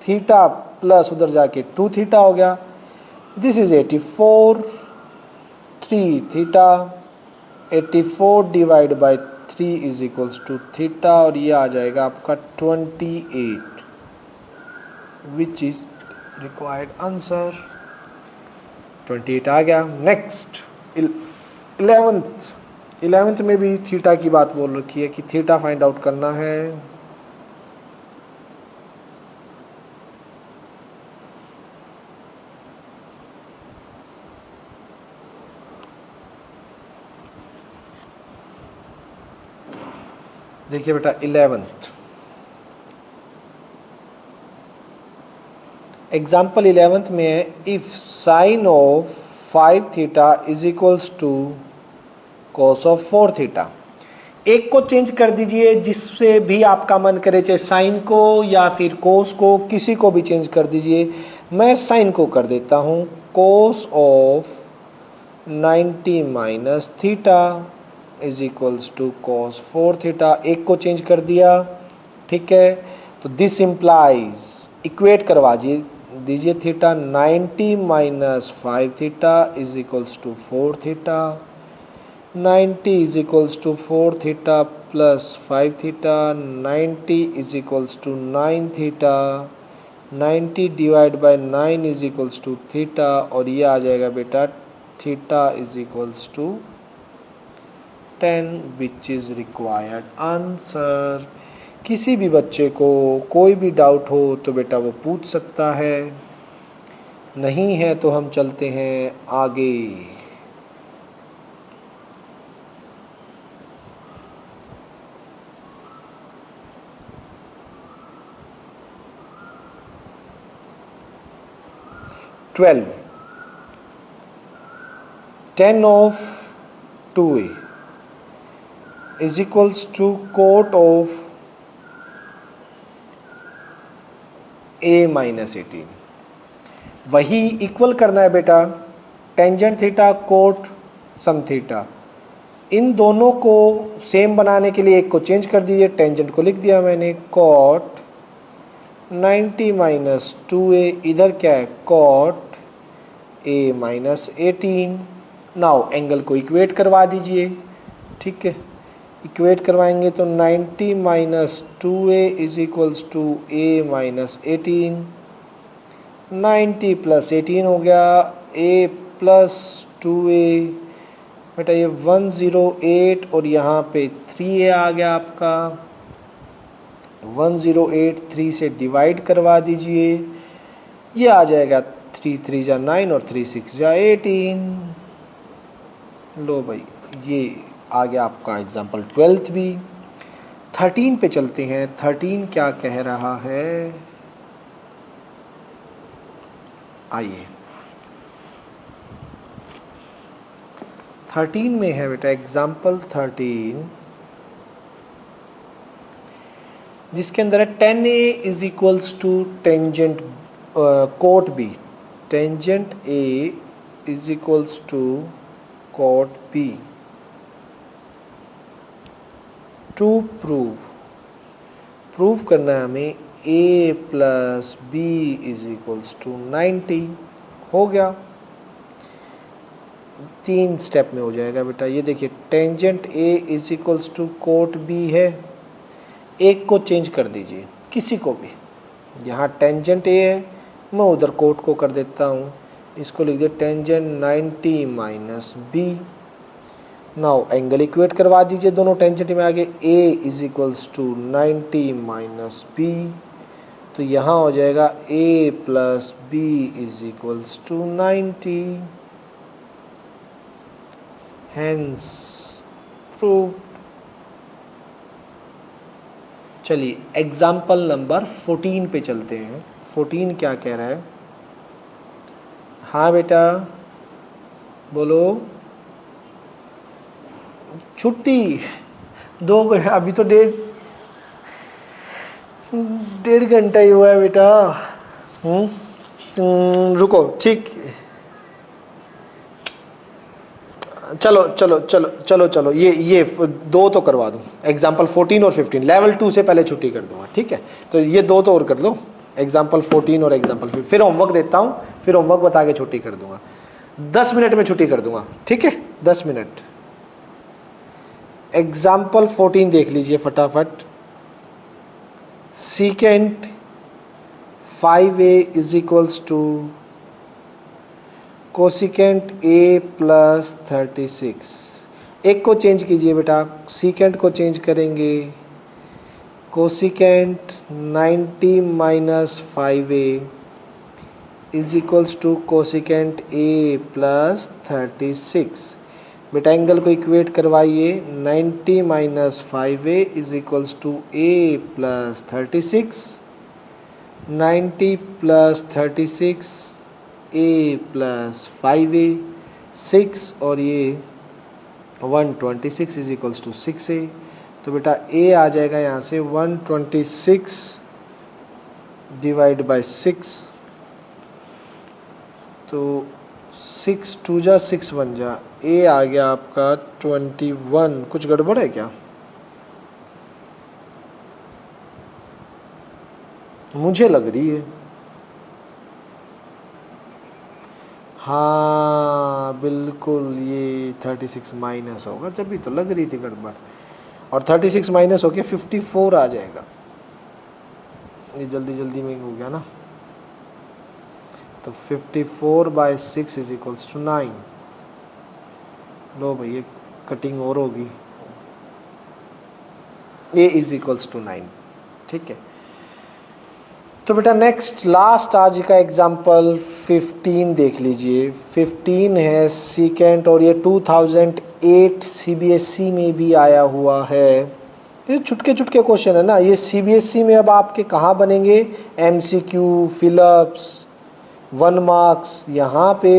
theta plus उधर जाके 2 थीटा हो गया। This is 84, 3 theta, 84 divide by 3 is equals to theta, और ये आ जाएगा आपका 28, विच इज रिक्वायर्ड आंसर। 28 आ गया। नेक्स्ट 11th में भी थीटा की बात बोल रखी है कि थीटा फाइंड आउट करना है। देखिए बेटा 11th एग्जाम्पल 11th में है, if sine of 5 theta is equals to cos of 4 theta. एक को चेंज कर दीजिए जिससे भी आपका मन करे, चाहे साइन को या फिर कोस को, किसी को भी चेंज कर दीजिए। मैं साइन को कर देता हूँ cos of 90 minus theta is equals to cos 4 theta. एक को चेंज कर दिया, ठीक है। तो दिस इम्प्लाइज, इक्वेट करवा दीजिए theta, 90 minus 5 theta is equals to 4 theta. 90 is equals to 4 theta plus 5 theta, 90 is equals to 9 theta, 90 divided by 9 is equals to theta, और ये आ जाएगा बेटा theta is equals to 10, which is required answer। किसी भी बच्चे को कोई भी डाउट हो तो बेटा वो पूछ सकता है, नहीं है तो हम चलते हैं आगे। Twelve 10 of 2a is equals to cot of a minus 18। वही इक्वल करना है बेटा, टेंजेंट थीटा कोट सम थीटा। इन दोनों को सेम बनाने के लिए एक को चेंज कर दीजिए, टेंजेंट को लिख दिया मैंने कॉट 90 माइनस 2a, इधर क्या है cot a minus 18। Now angle को इक्वेट करवा दीजिए, ठीक है, इक्वेट करवाएंगे तो 90 minus 2a is equals to a minus 18, 90 plus 18 हो गया a प्लस 2a, बेटा ये 108 और यहाँ पे 3a आ गया आपका, 108 3 से डिवाइड करवा दीजिए, ये आ जाएगा 3 3 जा 9 और 3 6 जा 18। लो भाई ये आ गया आपका एग्जाम्पल 12th भी। 13 पे चलते हैं, 13 क्या कह रहा है, आइए 13 में है बेटा एग्जाम्पल 13, जिसके अंदर है 10a is equals to tangent cot B, tangent a is equals to cot b to prove करना है हमें a plus B is equals to 90। हो गया, 3 स्टेप में हो जाएगा बेटा। ये देखिए tangent a is equals to cot b है, एक को चेंज कर दीजिए किसी को भी, यहाँ टेंजेंट a है, मैं उधर कोट को कर देता हूँ, इसको लिख दे tangent 90 minus B. Now angle equate करवा दीजिए, दोनों टेंजेंट में आगे a is equals to 90 minus B, तो यहाँ हो जाएगा a plus B is equals to 90, hence proved. चलिए एग्जाम्पल नंबर 14 पे चलते हैं। 14 क्या कह रहा है, हाँ बेटा बोलो। छुट्टी 2 अभी तो डेढ़ घंटा ही हुआ है बेटा। रुको, ठीक, चलो ये 2 तो करवा दूँ, एग्जाम्पल 14 और 15 लेवल 2 से पहले छुट्टी कर दूंगा, ठीक है। तो ये 2 तो और कर दो, एग्जाम्पल 14 और एग्जाम्पल 15, फिर होमवर्क देता हूँ, फिर होमवर्क बता के छुट्टी कर दूंगा, 10 मिनट में छुट्टी कर दूंगा, ठीक है, 10 मिनट। एग्जाम्पल 14 देख लीजिए फटाफट। Secant 5a is equals to cosecant a plus 36। एक को चेंज कीजिए बेटा, सीकेंट को चेंज करेंगे, cosecant 90 minus 5a is equals to cosecant a plus 36। बेटा एंगल को इक्वेट करवाइए, 90 minus 5a is equals to a plus 36, 90 plus 36 a plus 5a 6 और ये 126 इज इक्वल्स टू 6a। तो बेटा a आ जाएगा यहाँ से 126 डिवाइड बाय 6, तो 6 2 जा 6 1 जा, a आ गया आपका 21। कुछ गड़बड़ है क्या? मुझे लग रही है, हाँ बिल्कुल ये 36 माइनस होगा, जब भी तो लग रही थी गड़बड़, और 36 माइनस होके 54 आ जाएगा। ये जल्दी जल्दी में हो गया ना, तो 54 बाय 6 इज इक्वल्स टू 9। लो भाई ये कटिंग और होगी, a इज इक्वल्स टू 9, ठीक है। तो बेटा नेक्स्ट लास्ट आज का एग्जाम्पल 15 देख लीजिए। 15 है सीकेंट, और ये 2008 CBSE में भी आया हुआ है। ये छुटके क्वेश्चन है ना, ये CBSE में अब आपके कहाँ बनेंगे, MCQ, फिलअप्स, 1 मार्क्स, यहाँ पे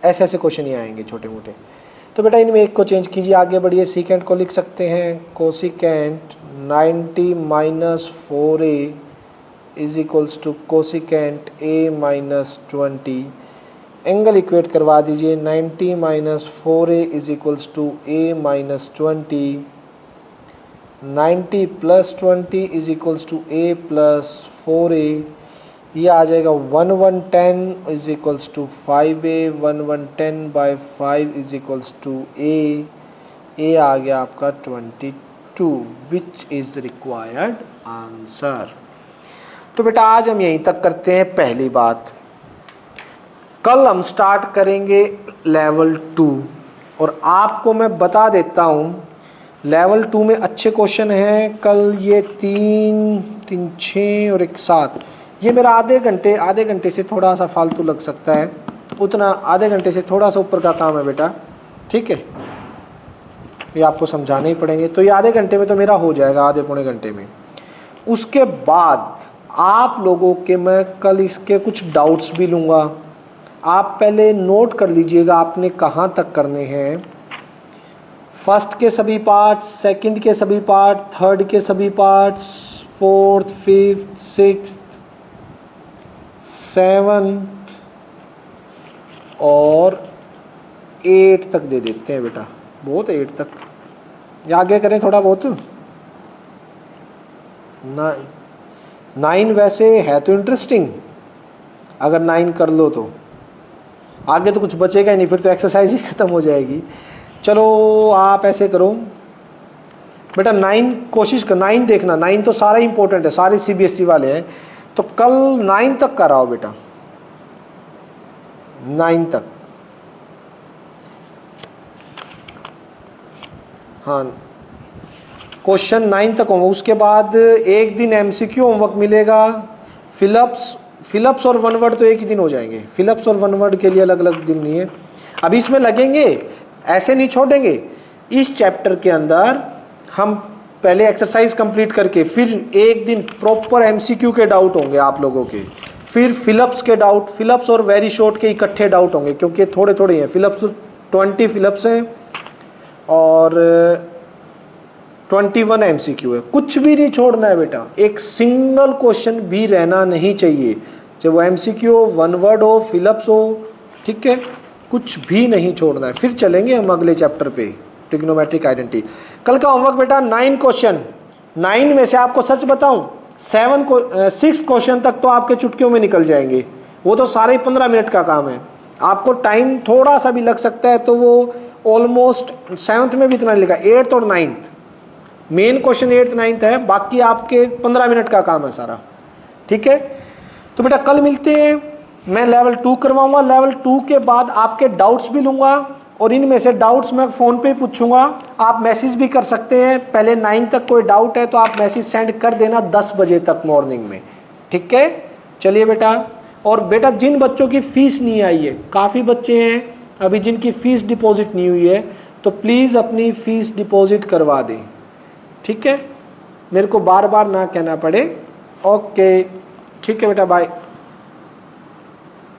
ऐसे क्वेश्चन ही आएंगे छोटे मोटे। तो बेटा इनमें एक को चेंज कीजिए, आगे बढ़िए। सीकेंट को लिख सकते हैं cosecant 90 minus 4a is equals to cosecant a minus 20। Angle equate करवा दीजिए। 90 minus 4a is equals to a minus 20, 90 plus 20 is equals to a plus 4a। ये आ जाएगा 1110 is equals to 5a, 1110 by 5 is equals to a आ गया आपका 22, विच इज़ रिक्वायर्ड आंसर। तो बेटा आज हम यहीं तक करते हैं पहली बात। कल हम स्टार्ट करेंगे लेवल 2, और आपको मैं बता देता हूँ लेवल 2 में अच्छे क्वेश्चन हैं। कल ये 3, 6 और 1 7, ये मेरा आधे घंटे से थोड़ा सा फालतू लग सकता है, उतना आधे घंटे से थोड़ा सा ऊपर का काम है बेटा, ठीक है। ये आपको समझाने ही पड़ेंगे, तो ये आधे घंटे में तो मेरा हो जाएगा, आधे पौने घंटे में। उसके बाद आप लोगों के मैं कल इसके कुछ डाउट्स भी लूँगा। आप पहले नोट कर लीजिएगा आपने कहाँ तक करने हैं। फर्स्ट के सभी पार्ट्स, सेकंड के सभी पार्ट, थर्ड के सभी parts, fourth, fifth, sixth, seventh और 8 तक दे देते हैं बेटा, बहुत 8 तक, या आगे करें थोड़ा बहुत। 9 वैसे है तो इंटरेस्टिंग, अगर 9 कर लो तो आगे तो कुछ बचेगा ही नहीं, फिर तो एक्सरसाइज ही ख़त्म हो जाएगी। चलो आप ऐसे करो बेटा, 9 कोशिश कर, 9 देखना, 9 तो सारा इंपॉर्टेंट है, सारे CBSE वाले हैं, तो कल 9 तक कराओ बेटा, 9 तक। हाँ, क्वेश्चन 9 तक होगा। उसके बाद एक दिन MCQ होमवर्क मिलेगा। फिलअप्स और वन वर्ड तो एक ही दिन हो जाएंगे, फिलअप्स और वन वर्ड के लिए अलग अलग दिन नहीं है। अब इसमें लगेंगे, ऐसे नहीं छोड़ेंगे। इस चैप्टर के अंदर हम पहले एक्सरसाइज कंप्लीट करके फिर एक दिन प्रॉपर MCQ के डाउट होंगे आप लोगों के, फिर फिलअप्स के डाउट, फिलअप्स और वेरी शॉर्ट के इकट्ठे डाउट होंगे, क्योंकि थोड़े थोड़े हैं। फिलअप्स 20 फिलअप्स हैं और 21 MCQ है। कुछ भी नहीं छोड़ना है बेटा, एक सिंगल क्वेश्चन भी रहना नहीं चाहिए, चाहे वो MCQ हो, वन वर्ड हो, फिलअप्स हो, ठीक है, कुछ भी नहीं छोड़ना है। फिर चलेंगे हम अगले चैप्टर पे, ट्रिग्नोमेट्रिक आइडेंटिटी। कल का होमवर्क बेटा 9 क्वेश्चन, 9 में से आपको सच बताऊं 6 क्वेश्चन तक तो आपके चुटकियों में निकल जाएंगे, वो तो सारे ही 15 मिनट का काम है। आपको टाइम थोड़ा सा भी लग सकता है तो वो ऑलमोस्ट 7th में भी इतना नहीं लगा, 8th और 9th, main question 8th 9th है, बाकी आपके 15 मिनट का काम है सारा, ठीक है। तो बेटा कल मिलते हैं, मैं लेवल 2 करवाऊंगा। लेवल 2 के बाद आपके डाउट्स भी लूँगा, और इनमें से डाउट्स मैं फ़ोन पे पूछूंगा, आप मैसेज भी कर सकते हैं। पहले 9 तक कोई डाउट है तो आप मैसेज सेंड कर देना 10 बजे तक मॉर्निंग में, ठीक है। चलिए बेटा, और बेटा जिन बच्चों की फ़ीस नहीं आई है, काफ़ी बच्चे हैं अभी जिनकी फ़ीस डिपॉजिट नहीं हुई है, तो प्लीज़ अपनी फ़ीस डिपॉजिट करवा दें, ठीक है, मेरे को बार बार ना कहना पड़े। ओके, ठीक है बेटा, बाय।